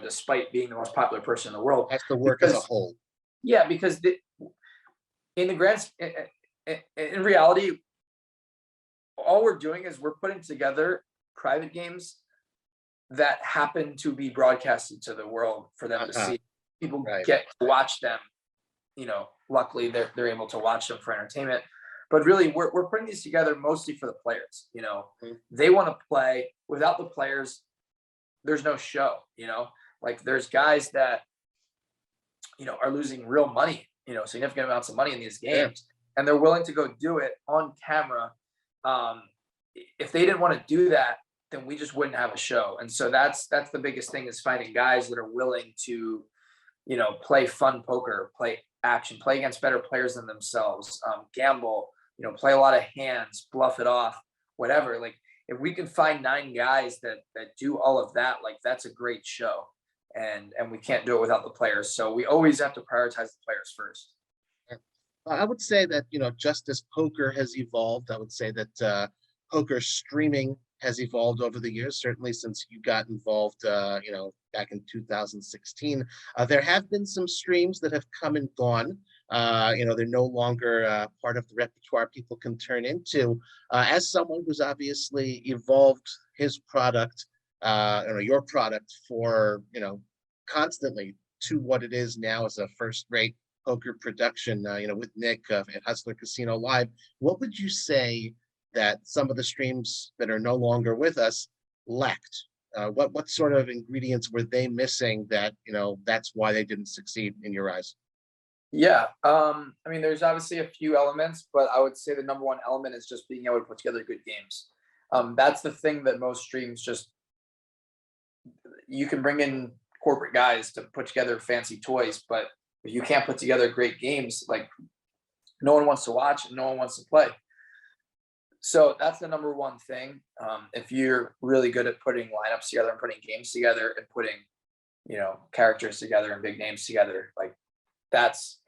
despite being the most popular person in the world. Has to work as a Because whole. yeah, because in the grand in reality, all we're doing is we're putting together private games that happen to be broadcasted to the world for them to Uh-huh. see. People Right. get to watch them. Luckily they're able to watch them for entertainment. But really, we're putting these together mostly for the players. Mhm. They want to play. Without the players, there's no show. Like there's guys that are losing real money, significant amounts of money in these Yeah. games, and they're willing to go do it on camera. Um, if they didn't want to do that, then we just wouldn't have a show. And so that's the biggest thing, is finding guys that are willing to, play fun poker, play action, play against better players than themselves, gamble, play a lot of hands, bluff it off, whatever. Like if we can find 9 guys that do all of that, like that's a great show. And we can't do it without the players. So we always have to prioritize the players first. I would say that, just as poker has evolved, I would say that poker streaming has evolved over the years, certainly since you got involved, back in 2016. There have been some streams that have come and gone. They're no longer part of the repertoire people can turn into. As someone who's obviously evolved his product, your product for, constantly to what it is now as a first-rate poker production, with Nick at Hustler Casino Live. What would you say that some of the streams that are no longer with us lacked? What sort of ingredients were they missing that that's why they didn't succeed in your eyes? Yeah. I mean, there's obviously a few elements, but I would say the number one element is just being able to put together good games. That's the thing that most streams just, you can bring in corporate guys to put together fancy toys, but if you can't put together great games, like no one wants to watch and no one wants to play. So that's the number one thing. If you're really good at putting lineups together and putting games together and putting, characters together and big names together, like that's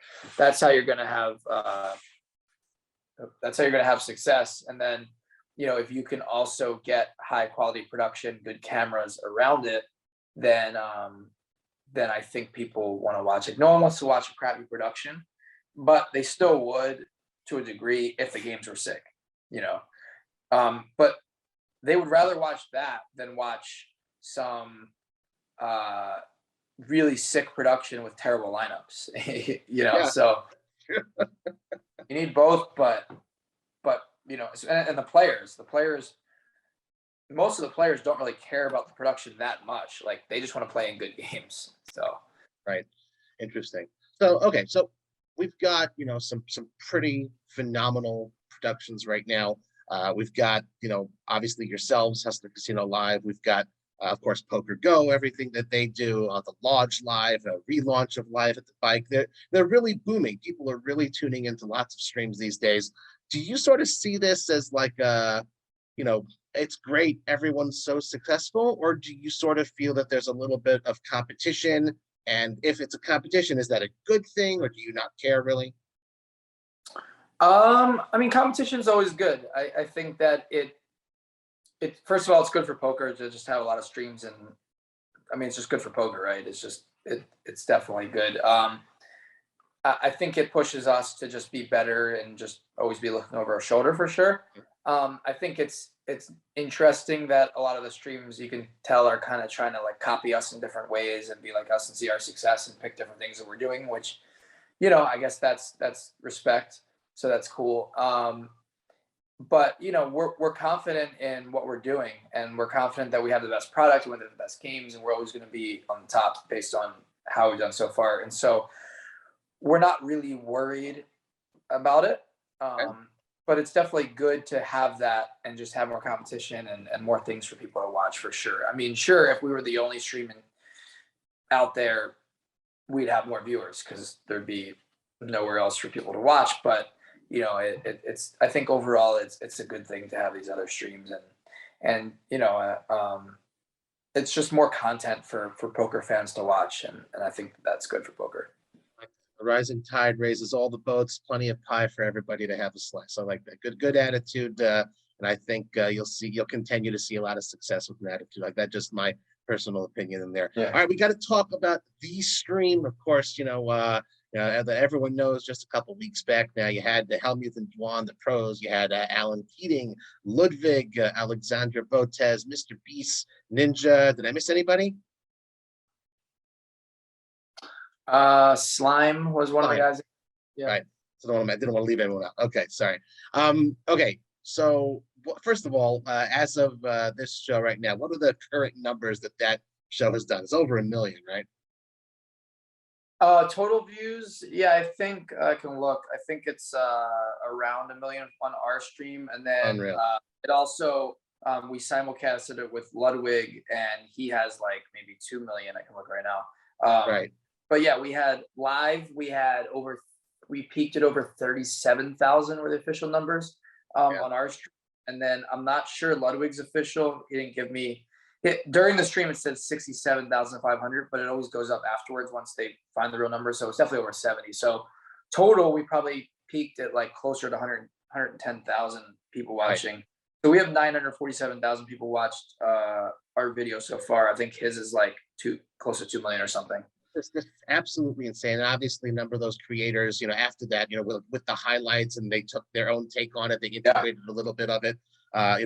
how you're gonna have success. And then, if you can also get high quality production, good cameras around it, then I think people want to watch it. No one wants to watch a crappy production, but they still would to a degree if the games were sick, but they would rather watch that than watch some really sick production with terrible lineups. Yeah. So you need both, but and the players, most of the players don't really care about the production that much. Like they just want to play in good games. So Right. Interesting. So okay, so we've got some pretty phenomenal productions right now. We've got obviously yourselves, Hustler Casino Live. We've got of course Poker Go, everything that they do, the Lodge Live, a relaunch of Live at the Bike. They're really booming. People are really tuning into lots of streams these days. Do you sort of see this as like it's great, everyone's so successful, or do you sort of feel that there's a little bit of competition? And if it's a competition, is that a good thing, or do you not care really? I mean, competition is always good. I think that it first of all, it's good for poker to just have a lot of streams, and I mean, it's just good for poker, right? It's definitely good. I think it pushes us to just be better and just always be looking over our shoulder for sure. I think it's interesting that a lot of the streams you can tell are kind of trying to like copy us in different ways and be like us and see our success and pick different things that we're doing, which I guess that's respect. So that's cool. But we're confident in what we're doing, and we're confident that we have the best product, we have the best games, and we're always going to be on the top based on how we've done so far. And so we're not really worried about it. But it's definitely good to have that and just have more competition and more things for people to watch for sure. I mean, sure, if we were the only streaming out there, we'd have more viewers because there'd be nowhere else for people to watch. But it's I think overall it's a good thing to have these other streams, and it's just more content for poker fans to watch, and I think that's good for poker. A rising tide raises all the boats, plenty of pie for everybody to have a slice. I like that. Good attitude. And I think you'll continue to see a lot of success with an attitude like that. Just my personal opinion in there. Yeah. All right, we got to talk about the stream. Of course, that everyone knows just a couple weeks back now, you had the Hellmuth and Dwan, the pros. You had Alan Keating, Ludwig, Alexandra Botez, Mr. Beast, Ninja. Did I miss anybody? Slime was one of the guys. Yeah. Right. So I didn't want to leave anyone out. Okay, sorry. Okay. So first of all, as of this show right now, what are the current numbers that show has done? It's over 1 million, right? Total views. Yeah, I think I can look. I think it's around 1 million on our stream, and then it also we simulcasted it with Ludwig, and he has like maybe 2 million. I can look right now. Right. But yeah, we had live. We peaked at over 37,000 were the official numbers on our stream, and then I'm not sure Ludwig's official. He didn't give me. During the stream, it said 67,500, but it always goes up afterwards once they find the real number. So it's definitely over 70. So total, we probably peaked at like closer to 110,000 people watching. Right. So we have 947,000 people watched our video so far. I think his is like close to 2 million or something. This absolutely insane. And obviously, a number of those creators, after that, with the highlights, and they took their own take on it. They integrated a little bit of it.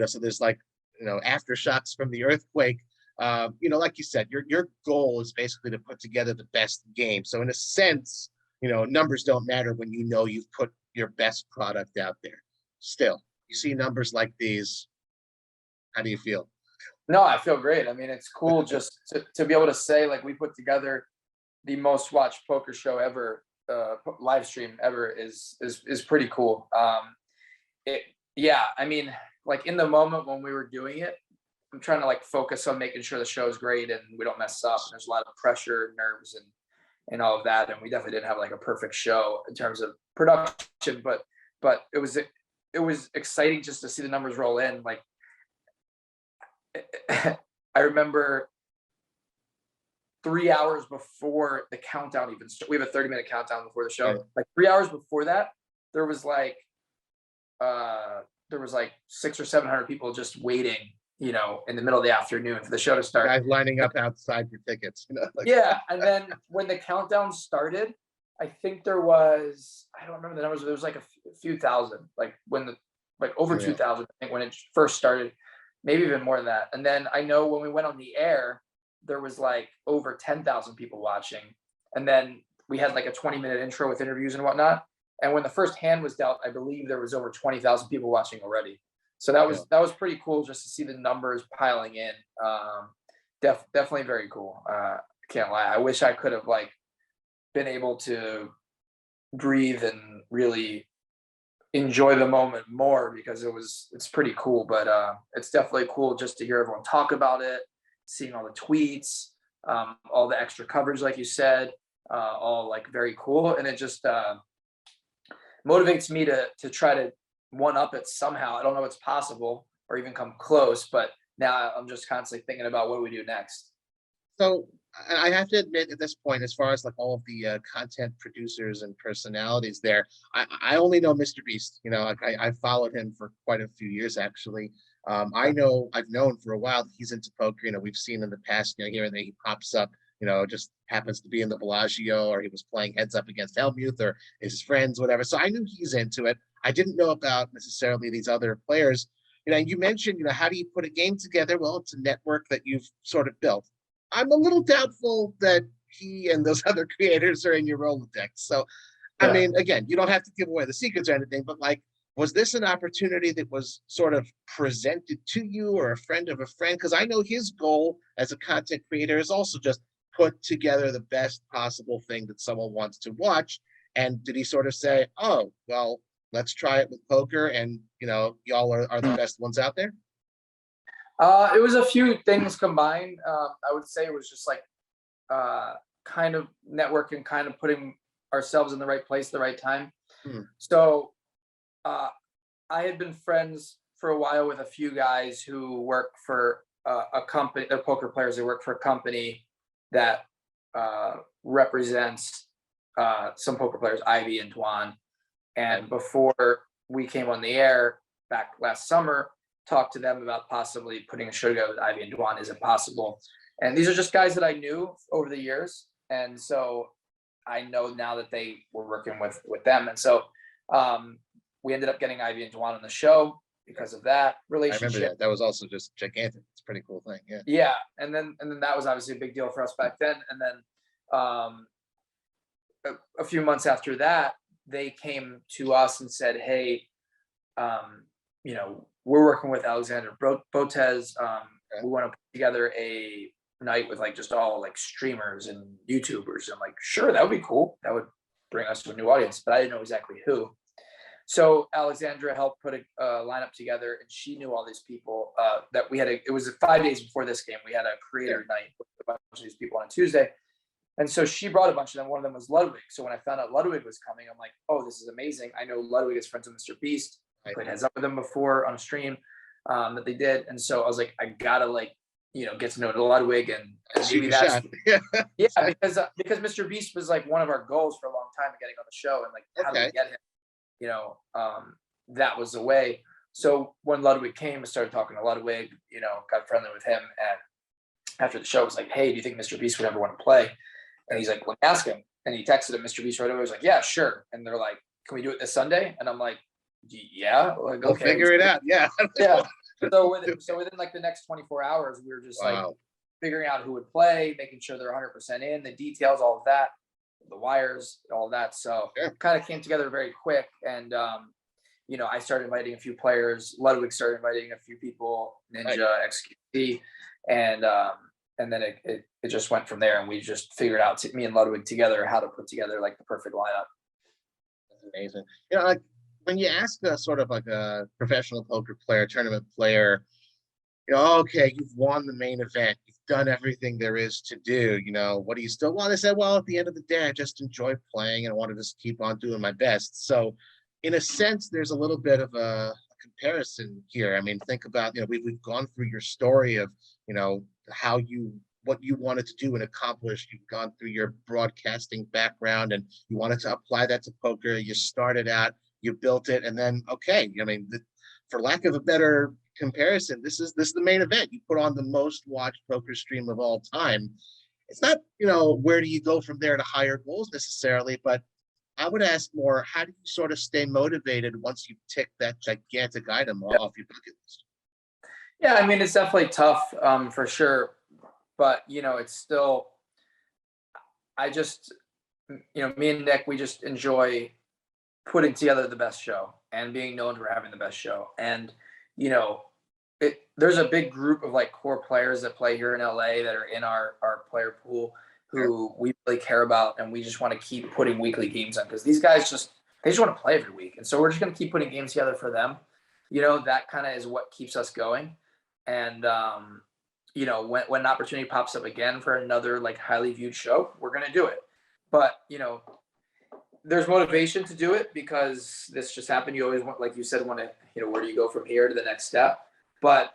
So there's like, aftershocks from the earthquake. Like you said, your goal is basically to put together the best game. So in a sense, numbers don't matter when you've put your best product out there. Still, you see numbers like these. How do you feel? No, I feel great. I mean, it's cool just to be able to say like we put together the most watched poker show ever, live stream ever is pretty cool. I mean, like in the moment when we were doing it, I'm trying to like focus on making sure the show is great and we don't mess up. And there's a lot of pressure, nerves, and and all of that. And we definitely didn't have like a perfect show in terms of production, but it was exciting just to see the numbers roll in. Like I remember 3 hours before the countdown even started. We have a 30-minute countdown before the show. Right. Like 3 hours before that, there was like 600 or 700 people just waiting, you know, in the middle of the afternoon for the show to start. Guys lining up outside for tickets, you know. Like, Yeah, and then when the countdown started, I think there was, I don't remember the numbers, but there was like a few thousand, like over 2,000, I think, when it first started, maybe even more than that. And then I know when we went on the air, there was like over 10,000 people watching. And then we had like a 20-minute intro with interviews and whatnot. And when the first hand was dealt, I believe there was over 20,000 people watching already. So that was pretty cool just to see the numbers piling in. Definitely very cool. Can't lie. I wish I could have like been able to breathe and really enjoy the moment more, because it's pretty cool. But it's definitely cool just to hear everyone talk about it, seeing all the tweets, all the extra coverage, like you said, all like very cool. And it just motivates me to try to one up it somehow. I don't know if it's possible or even come close, but now I'm just constantly thinking about what do we do next. So I have to admit, at this point, as far as like all of the content producers and personalities there, I only know Mr. Beast. You know, like I followed him for quite a few years, actually. I've known for a while that he's into poker. You know, we've seen in the past, you know, here and there he pops up, you know, just happens to be in the Bellagio, or he was playing heads up against Hellmuth or his friends, whatever. So I knew he's into it. I didn't know about necessarily these other players. You know, you mentioned, you know, how do you put a game together? Well, it's a network that you've sort of built. I'm a little doubtful that he and those other creators are in your Rolodex. So, I mean, again, you don't have to give away the secrets or anything, but like, was this an opportunity that was sort of presented to you, or a friend of a friend? Because I know his goal as a content creator is also just put together the best possible thing that someone wants to watch. And did he sort of say, oh, well, let's try it with poker, and, you know, y'all are the best ones out there? It was a few things combined. I would say it was just like kind of networking, kind of putting ourselves in the right place at the right time. So I had been friends for a while with a few guys who work for a company. They're poker players. They work for a company that represents some poker players, Ivy and Dwan. And before we came on the air back last summer, talked to them about possibly putting a show together with Ivy and Dwan. Is it possible? And these are just guys that I knew over the years. And so I know now that they were working with them. And so we ended up getting Ivy and Dwan on the show because of that relationship. I remember that. That was also just gigantic. It's a pretty cool thing. Yeah. Yeah. And then that was obviously a big deal for us back then. And then a few months after that, they came to us and said, hey, you know, we're working with Alexander Botez. We want to put together a night with like just all like streamers and YouTubers. I'm like, sure, that would be cool. That would bring us to a new audience, but I didn't know exactly who. So Alexandra helped put a lineup together, and she knew all these people that we had. It was 5 days before this game. We had a creator night with a bunch of these people on a Tuesday. And so she brought a bunch of them. One of them was Ludwig. So when I found out Ludwig was coming, I'm like, oh, this is amazing. I know Ludwig is friends with Mr. Beast. I played heads up with them before on a stream that they did. And so I was like, I gotta like, you know, get to know Ludwig, and maybe that's because Mr. Beast was like one of our goals for a long time of getting on the show, and like how do we get him? You know, that was the way. So when Ludwig came, I started talking to Ludwig, you know, got friendly with him. And after the show, I was like, hey, do you think Mr. Beast would ever want to play? And he's like, let me ask him. And he texted him, Mr. Beast right away. I was like, yeah, sure. And they're like, can we do it this Sunday? And I'm like, yeah. Like, we'll figure it out. Yeah. Yeah. So within like the next 24 hours, we were just like figuring out who would play, making sure they're 100% in, the details, all of that, the wires, all of that. So kind of came together very quick. And, you know, I started inviting a few players. Ludwig started inviting a few people, Ninja, XQC, and then it just went from there. And we just figured out, me and Ludwig together, how to put together like the perfect lineup. That's amazing. You know, like when you ask sort of like a professional poker player, tournament player, you know, okay, you've won the main event, you've done everything there is to do. What do you still want? I said, well, at the end of the day, I just enjoy playing and I want to just keep on doing my best. So in a sense, there's a little bit of a comparison here. I mean, think about, we've gone through your story of, how what you wanted to do and accomplish. You've gone through your broadcasting background and you wanted to apply that to poker. You started out, you built it, and then, okay, I mean, for lack of a better comparison, this is the main event. You put on the most watched poker stream of all time. It's not, where do you go from there to higher goals necessarily, but I would ask more, how do you sort of stay motivated once you tick that gigantic item off your bucket list? Yeah, I mean, it's definitely tough, for sure. But, it's still, I just, me and Nick, we just enjoy putting together the best show and being known for having the best show. And, there's a big group of like core players that play here in LA that are in our player pool who we really care about. And we just want to keep putting weekly games on because these guys they just want to play every week. And so we're just going to keep putting games together for them. That kind of is what keeps us going. And, when an opportunity pops up again for another like highly viewed show, we're going to do it. But, there's motivation to do it because this just happened. You always want, like you said, want to, where do you go from here to the next step? But,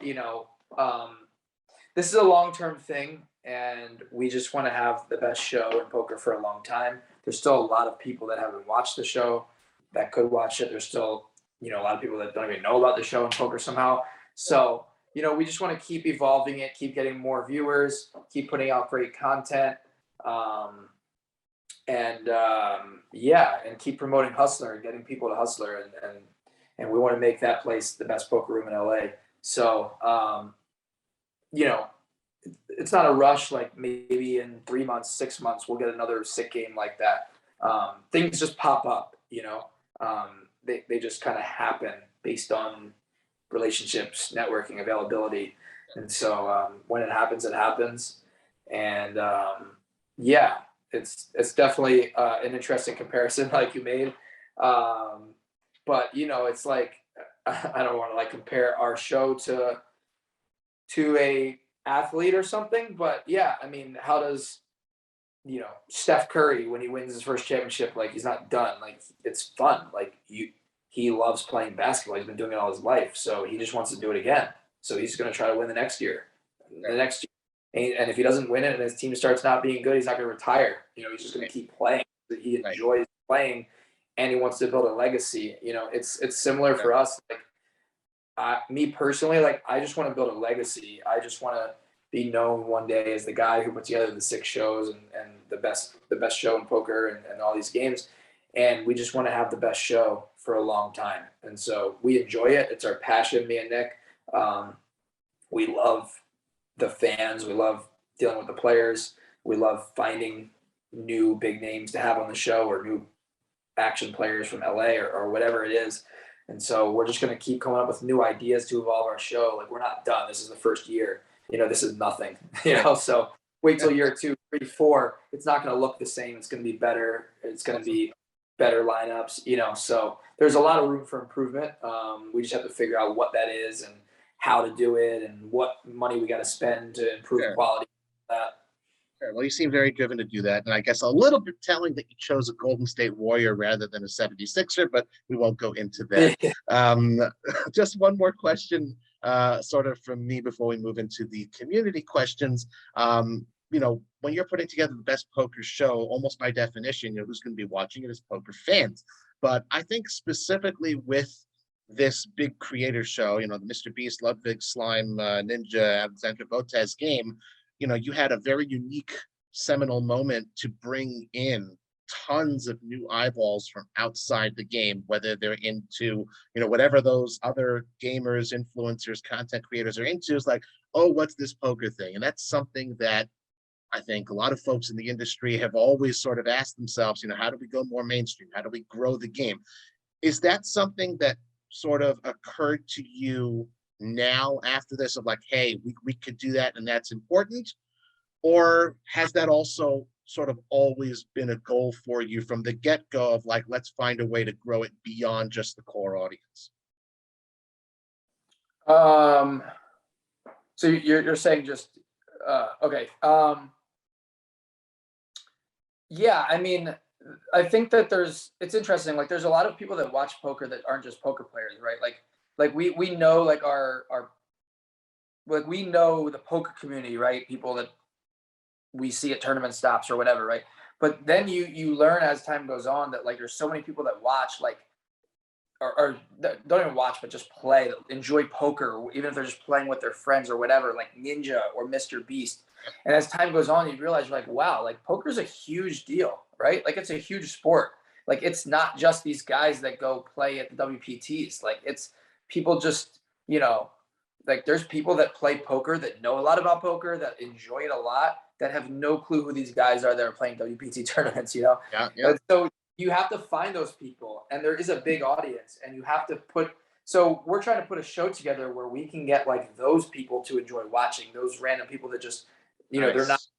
this is a long-term thing and we just want to have the best show in poker for a long time. There's still a lot of people that haven't watched the show that could watch it. There's still, a lot of people that don't even know about the show in poker somehow. So, we just want to keep evolving it, keep getting more viewers, keep putting out great content. And keep promoting Hustler and getting people to Hustler, and we want to make that place the best poker room in LA. So, it's not a rush. Like maybe in 3 months, 6 months, we'll get another sick game like that. Things just pop up. They just kind of happen based on relationships, networking, availability, and so when it happens, it happens. And it's definitely an interesting comparison like you made. But it's like I don't want to like compare our show to a athlete or something, but yeah, I mean, how does Steph Curry when he wins his first championship, like he's not done, like it's fun, like he loves playing basketball, he's been doing it all his life, so he just wants to do it again, so he's going to try to win the next year. And if he doesn't win it and his team starts not being good, he's not going to retire. He's just going to keep playing. He enjoys playing, and he wants to build a legacy. It's similar for us. Like, me personally, like I just want to build a legacy. I just want to be known one day as the guy who put together the 6 shows and the best show in poker and all these games. And we just want to have the best show for a long time. And so we enjoy it. It's our passion, me and Nick. We love the fans. We love dealing with the players. We love finding new big names to have on the show or new action players from LA or whatever it is. And so we're just going to keep coming up with new ideas to evolve our show. Like we're not done. This is the first year. This is nothing. So wait till year 2, 3, 4. It's not going to look the same. It's going to be better. It's going to be better lineups. So there's a lot of room for improvement. We just have to figure out what that is and how to do it and what money we got to spend to improve the quality of that. Sure. Well, you seem very driven to do that. And I guess a little bit telling that you chose a Golden State Warrior rather than a 76er, but we won't go into that. Just one more question, sort of from me before we move into the community questions. When you're putting together the best poker show, almost by definition, who's going to be watching it is poker fans. But I think specifically with this big creator show, the Mr. Beast, Ludwig, Slime, Ninja, Alexandra Botez game, you had a very unique seminal moment to bring in tons of new eyeballs from outside the game, whether they're into, whatever those other gamers, influencers, content creators are into. Is like, oh, what's this poker thing? And that's something that I think a lot of folks in the industry have always sort of asked themselves, how do we go more mainstream? How do we grow the game? Is that something that sort of occurred to you now after this of like, hey, we could do that and that's important? Or has that also sort of always been a goal for you from the get-go of like, let's find a way to grow it beyond just the core audience? So you're saying just Okay. Yeah, I mean, I think that it's interesting. Like, there's a lot of people that watch poker that aren't just poker players, right? Like we know like our like we know the poker community, right? People that we see at tournament stops or whatever, right? But then you learn as time goes on that like there's so many people that watch like or don't even watch but just play, enjoy poker, even if they're just playing with their friends or whatever, like Ninja or Mr. Beast. And as time goes on, you realize you're like, wow, like poker's a huge deal, right? Like it's a huge sport. Like it's not just these guys that go play at the WPTs. Like it's people just, like there's people that play poker that know a lot about poker, that enjoy it a lot, that have no clue who these guys are that are playing WPT tournaments. Yeah, yeah. And so you have to find those people, and there is a big audience, and you have to put. So we're trying to put a show together where we can get like those people to enjoy watching, those random people that just, Nice.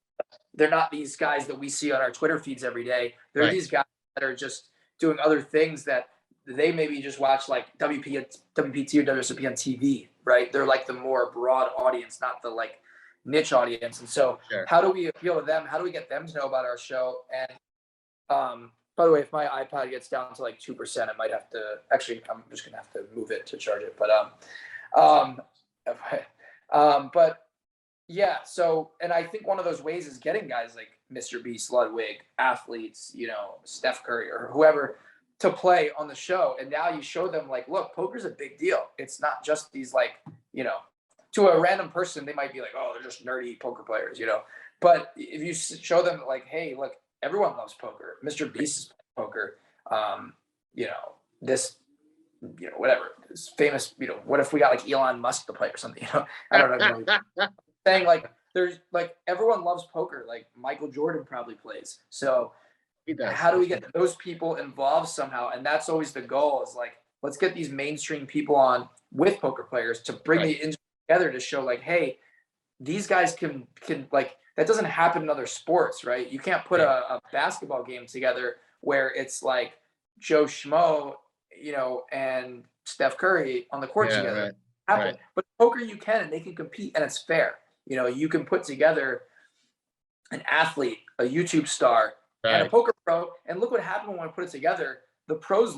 they're not these guys that we see on our Twitter feeds every day. They're Right. these guys that are just doing other things that they maybe just watch like WPT or WSOP on TV, right? They're like the more broad audience, not the like niche audience. And so Sure. how do we appeal to them? How do we get them to know about our show? And by the way, if my iPod gets down to like 2%, I might have to actually, I'm just gonna have to move it to charge it. Um, but yeah, so, and I think one of those ways is getting guys like Mr. Beast, Ludwig, athletes, Steph Curry or whoever to play on the show. And now you show them like, look, poker's a big deal. It's not just these like, to a random person, they might be like, oh, they're just nerdy poker players. But if you show them like, hey, look, everyone loves poker. Mr. Beast is playing poker. This, whatever. This famous, what if we got like Elon Musk to play or something? I don't know. Saying like there's like everyone loves poker. Like Michael Jordan probably plays. So He does. how do we get those people involved somehow? And that's always the goal is like, let's get these mainstream people on with poker players to bring the industry together to show like, hey, these guys can like, that doesn't happen in other sports, right? You can't put a basketball game together where it's like Joe Schmo, and Steph Curry on the court together. Happen. But poker you can, and they can compete, and it's fair. You can put together an athlete, a YouTube star, and a poker pro, and look what happened when we put it together. The pros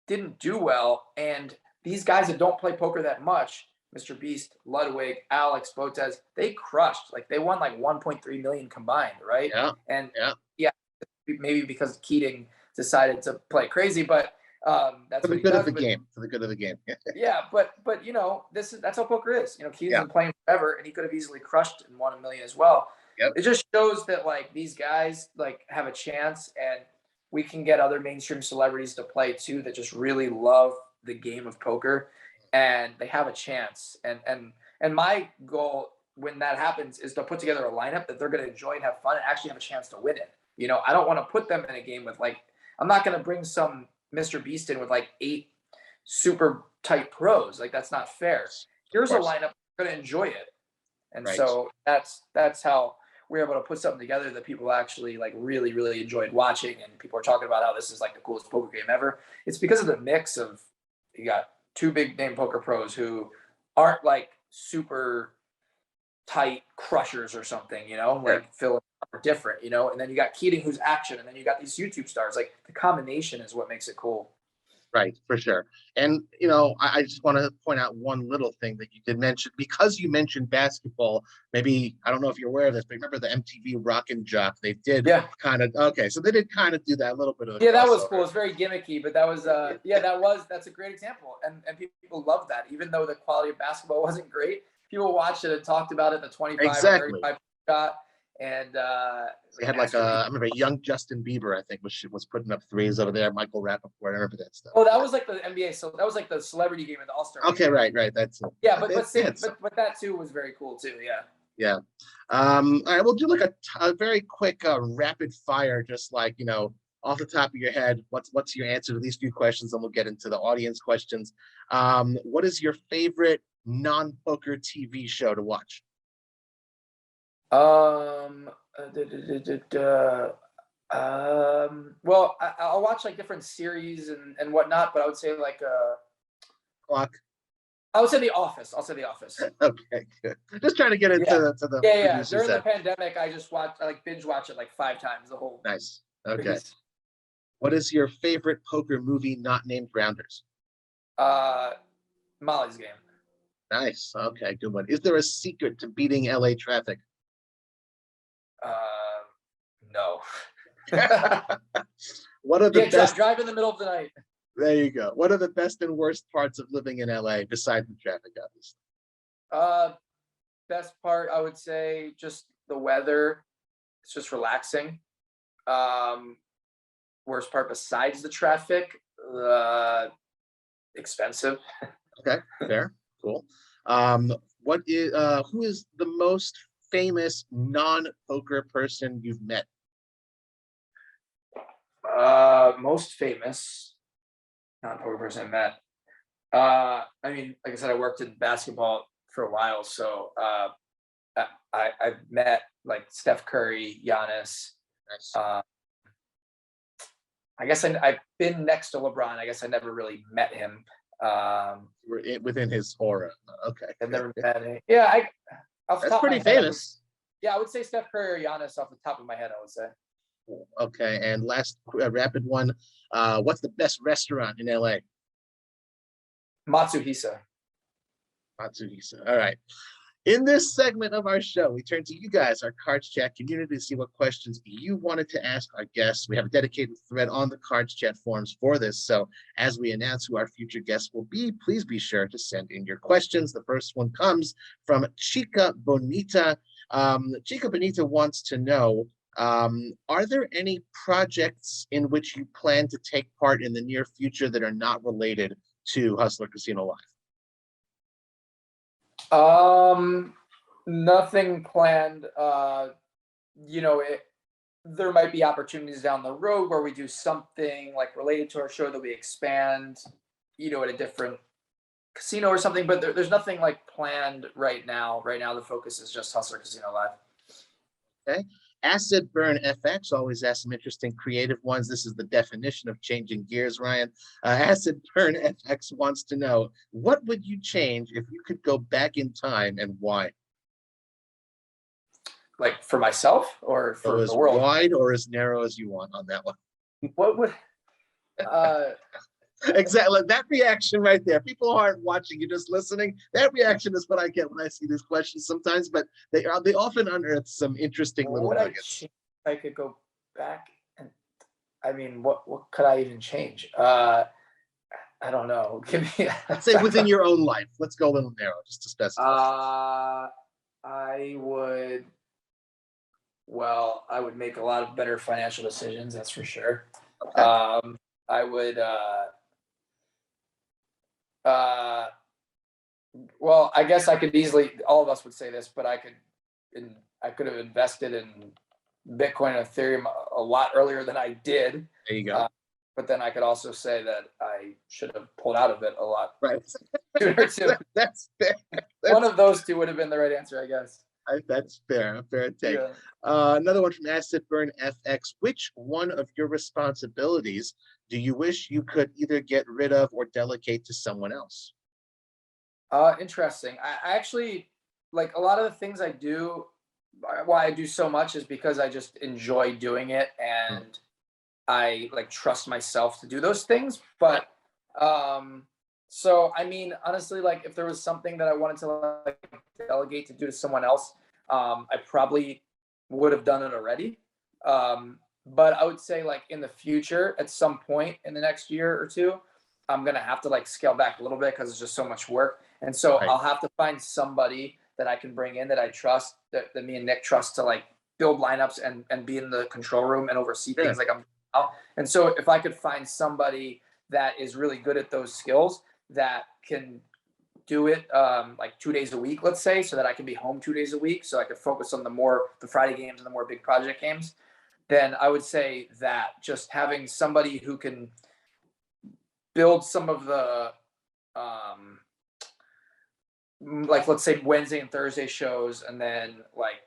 didn't do well, and these guys that don't play poker that much, Mr. Beast, Ludwig, Alex, Botez, they crushed. Like they won like 1.3 million combined, right? Yeah. And yeah, maybe because Keating decided to play crazy, but that's for the good of the game. For the good of the game. Yeah, but that's how poker is. Keating's been playing forever, and he could have easily crushed and won a million as well. Yep. It just shows that like these guys like have a chance, and we can get other mainstream celebrities to play too that just really love the game of poker, and they have a chance. And my goal when that happens is to put together a lineup that they're going to enjoy and have fun and actually have a chance to win it. I don't want to put them in a game with like, I'm not going to bring some Mr. Beast in with like 8 super tight pros. Like that's not fair. Here's a lineup, going to enjoy it. And so that's how we're able to put something together that people actually like really, really enjoyed watching. And people are talking about how this is like the coolest poker game ever. It's because of the mix of, you got 2 big name poker pros who aren't like super tight crushers or something, like Phil are different, and then you got Keating who's action, and then you got these YouTube stars. Like the combination is what makes it cool. Right, for sure. And I just want to point out one little thing that you did mention, because you mentioned basketball. Maybe I don't know if you're aware of this, but remember the MTV Rock and Jock? They did kind of so they did kind of do that little bit of that was cool. It's very gimmicky, but that was that's a great example, and people love that, even though the quality of basketball wasn't great. People watched it and talked about it. The 25 or 35 shot. And they had like I remember young Justin Bieber, I think, was putting up threes over there. Michael Rappaport, I remember that stuff. Oh, that was like the NBA. So that was like the celebrity game of the All-Star. Okay, right. That's it. Yeah, but that too was very cool too. Yeah. Yeah. All right, we'll do like a very quick rapid fire, just like off the top of your head. What's your answer to these few questions, and we'll get into the audience questions. What is your favorite non-poker TV show to watch? Well, I'll watch like different series and whatnot, but I would say like Clock. I would say The Office. I'll say The Office. Okay, good. Just trying to get into Yeah. the Yeah. producer's During the head. pandemic, I like binge watch it like 5 times, the whole Nice. Okay. series. What is your favorite poker movie not named Grounders? Uh, Molly's Game. Nice. Okay, good one. Is there a secret to beating LA traffic? No. What are the Yeah, best? drive in the middle of the night. There you go. What are the best and worst parts of living in LA besides the traffic, obviously? Best part, I would say, just the weather. It's just relaxing. Um, Worst part besides the traffic, expensive. Okay, fair, cool. What is who is the most famous non-poker person you've met? Most famous non-poker person I met. I mean, like I said, I worked in basketball for a while, so I've met like Steph Curry, Giannis. Nice. I guess I've been next to LeBron. I guess I never really met him. Within his aura. Okay. I've never met him. Yeah, off the That's top of pretty my head, famous. I would say Steph Curry or Giannis off the top of my head. I would say Cool. Okay, and last rapid one. What's the best restaurant in LA? Matsuhisa. Matsuhisa. All right. In this segment of our show, we turn to you guys, our Cards Chat community, to see what questions you wanted to ask our guests. We have a dedicated thread on the Cards Chat forums for this. So as we announce who our future guests will be, please be sure to send in your questions. The first one comes from Chica Bonita. Chica Bonita wants to know, are there any projects in which you plan to take part in the near future that are not related to Hustler Casino Live? Nothing planned. There might be opportunities down the road where we do something like related to our show that we expand, at a different casino or something. But there's nothing like planned right now. Right now, the focus is just Hustler Casino Live. Okay. Acid Burn FX always asks some interesting creative ones. This is the definition of changing gears, Ryan. Acid Burn FX wants to know, what would you change if you could go back in time and why? Like for myself or for As the world? wide or as narrow as you want on that one. What would Exactly that reaction right there. People aren't watching, you're just listening. That reaction is what I get when I see these questions sometimes, but they often unearth some interesting little nuggets. I could go back and I mean, what could I even change? I don't know. Let's say within your own life. Let's go a little narrow just to specify. I would make a lot of better financial decisions, that's for sure. Okay. I would well, I guess I could easily, all of us would say this, but I could have invested in Bitcoin and Ethereum a lot earlier than I did. There you go. But then I could also say that I should have pulled out of it a lot right. sooner too. That's fair. One of those two would have been the right answer, I guess. That's fair. A fair take. Yeah. Another one from Acid Burn FX. Which one of your responsibilities do you wish you could either get rid of or delegate to someone else? Interesting. I actually, like, a lot of the things I do, why I do so much is because I just enjoy doing it and I like trust myself to do those things. But so I mean, honestly, like if there was something that I wanted to like delegate to do to someone else, I probably would have done it already. But I would say like in the future, at some point in the next year or two, I'm gonna have to like scale back a little bit because it's just so much work. And so I'll have to find somebody that I can bring in that I trust, that me and Nick trust to like build lineups and be in the control room and oversee things like I'm. And so if I could find somebody that is really good at those skills that can do it like 2 days a week, let's say, so that I can be home 2 days a week, so I could focus on the Friday games and the more big project games, then I would say that just having somebody who can build some of the like let's say Wednesday and Thursday shows and then like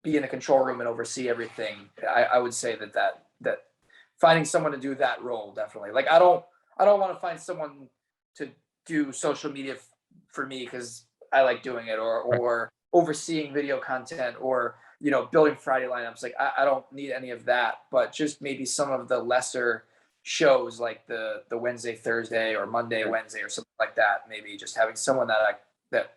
be in the control room and oversee everything. I would say that finding someone to do that role, definitely. Like I don't want to find someone to do social media for me because I like doing it, or overseeing video content, or building Friday lineups. Like I don't need any of that, but just maybe some of the lesser shows like the Wednesday, Thursday, or Monday, Wednesday, or something like that. Maybe just having someone that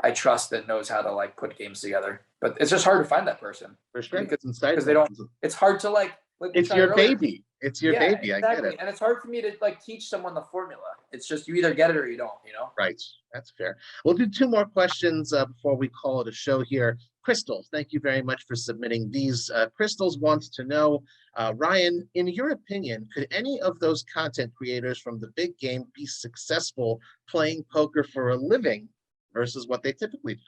I trust that knows how to like put games together. But it's just hard to find that person For sure. because they don't. It's hard to like we It's tried your earlier. baby. It's your Yeah, baby. I get exactly. it. And it's hard for me to like teach someone the formula. It's just you either get it or you don't. Right. That's fair. We'll do two more questions before we call it a show here. Crystal, thank you very much for submitting these. Crystals wants to know, Ryan, in your opinion, could any of those content creators from the big game be successful playing poker for a living versus what they typically do?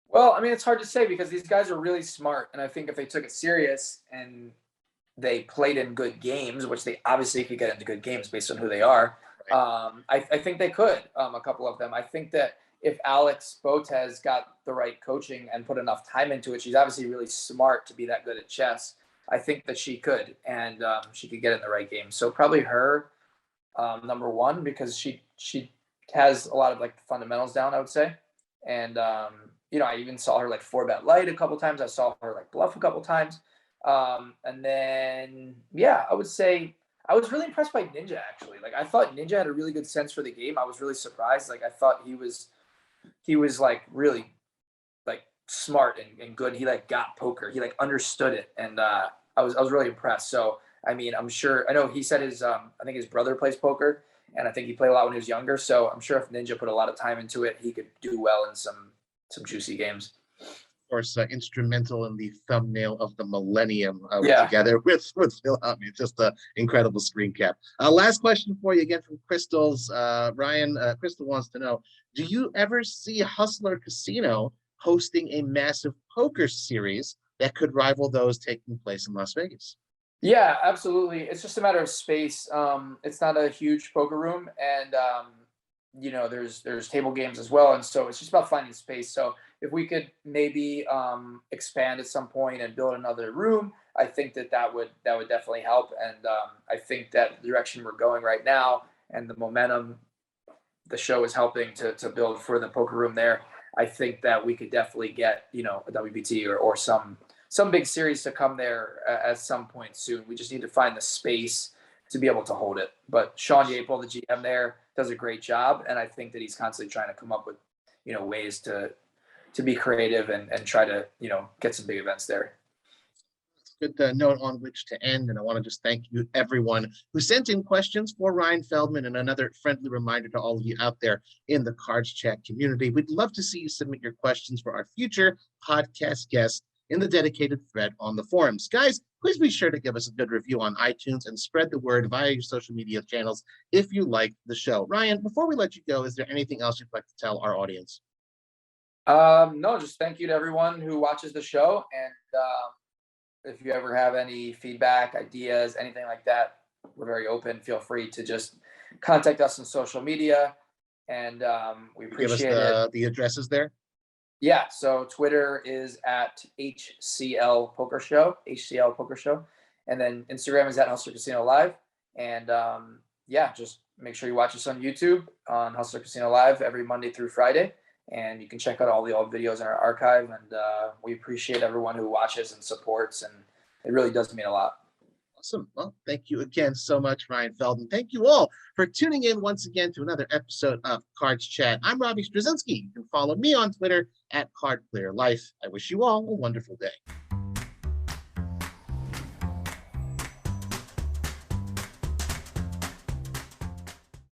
Well, I mean, it's hard to say because these guys are really smart, and I think if they took it serious and they played in good games, which they obviously could get into good games based on who they are. Right. I think they could, a couple of them. I think that if Alex Botez got the right coaching and put enough time into it, she's obviously really smart to be that good at chess. I think that she could, and she could get in the right game. So probably her, number one, because she has a lot of like the fundamentals down, I would say. And I even saw her like four bet light a couple times. I saw her like bluff a couple times. And then, yeah, I would say I was really impressed by Ninja actually. Like I thought Ninja had a really good sense for the game. I was really surprised. Like I thought he was like really like smart and good. He like got poker. He like understood it. And I was really impressed. So I mean, I know he said I think his brother plays poker, and I think he played a lot when he was younger. So I'm sure if Ninja put a lot of time into it, he could do well in some juicy games. Course, instrumental in the thumbnail of the millennium Yeah. together with Phil Houghton. It's just an incredible screen cap. Last question for you again from Crystal's. Ryan, Crystal wants to know, do you ever see Hustler Casino hosting a massive poker series that could rival those taking place in Las Vegas? Yeah, absolutely. It's just a matter of space. It's not a huge poker room, and there's table games as well, and so it's just about finding space. So if we could maybe expand at some point and build another room, I think that would definitely help. And I think that the direction we're going right now and the momentum the show is helping to build for the poker room there. I think that we could definitely get a WBT or some big series to come there at some point soon. We just need to find the space to be able to hold it. But Sean Yapel, the GM there, does a great job, and I think that he's constantly trying to come up with ways to be creative and try to get some big events there. Good note on which to end, and I want to just thank you everyone who sent in questions for Ryan Feldman, and another friendly reminder to all of you out there in the CardsChat community. We'd love to see you submit your questions for our future podcast guests in the dedicated thread on the forums. Guys, please be sure to give us a good review on iTunes and spread the word via your social media channels if you like the show. Ryan, before we let you go, is there anything else you'd like to tell our audience? No, just thank you to everyone who watches the show, and if you ever have any feedback, ideas, anything like that, we're very open. Feel free to just contact us on social media, and we appreciate it. The addresses there. Yeah, so Twitter is at HCL Poker Show, and then Instagram is at Hustler Casino Live. And just make sure you watch us on YouTube on Hustler Casino Live every Monday through Friday. And you can check out all the old videos in our archive. And we appreciate everyone who watches and supports, and it really does mean a lot. Awesome. Well, thank you again so much, Ryan Feldman. Thank you all for tuning in once again to another episode of CardsChat. I'm Robbie Straczynski. You can follow me on Twitter at CardClearLife. I wish you all a wonderful day.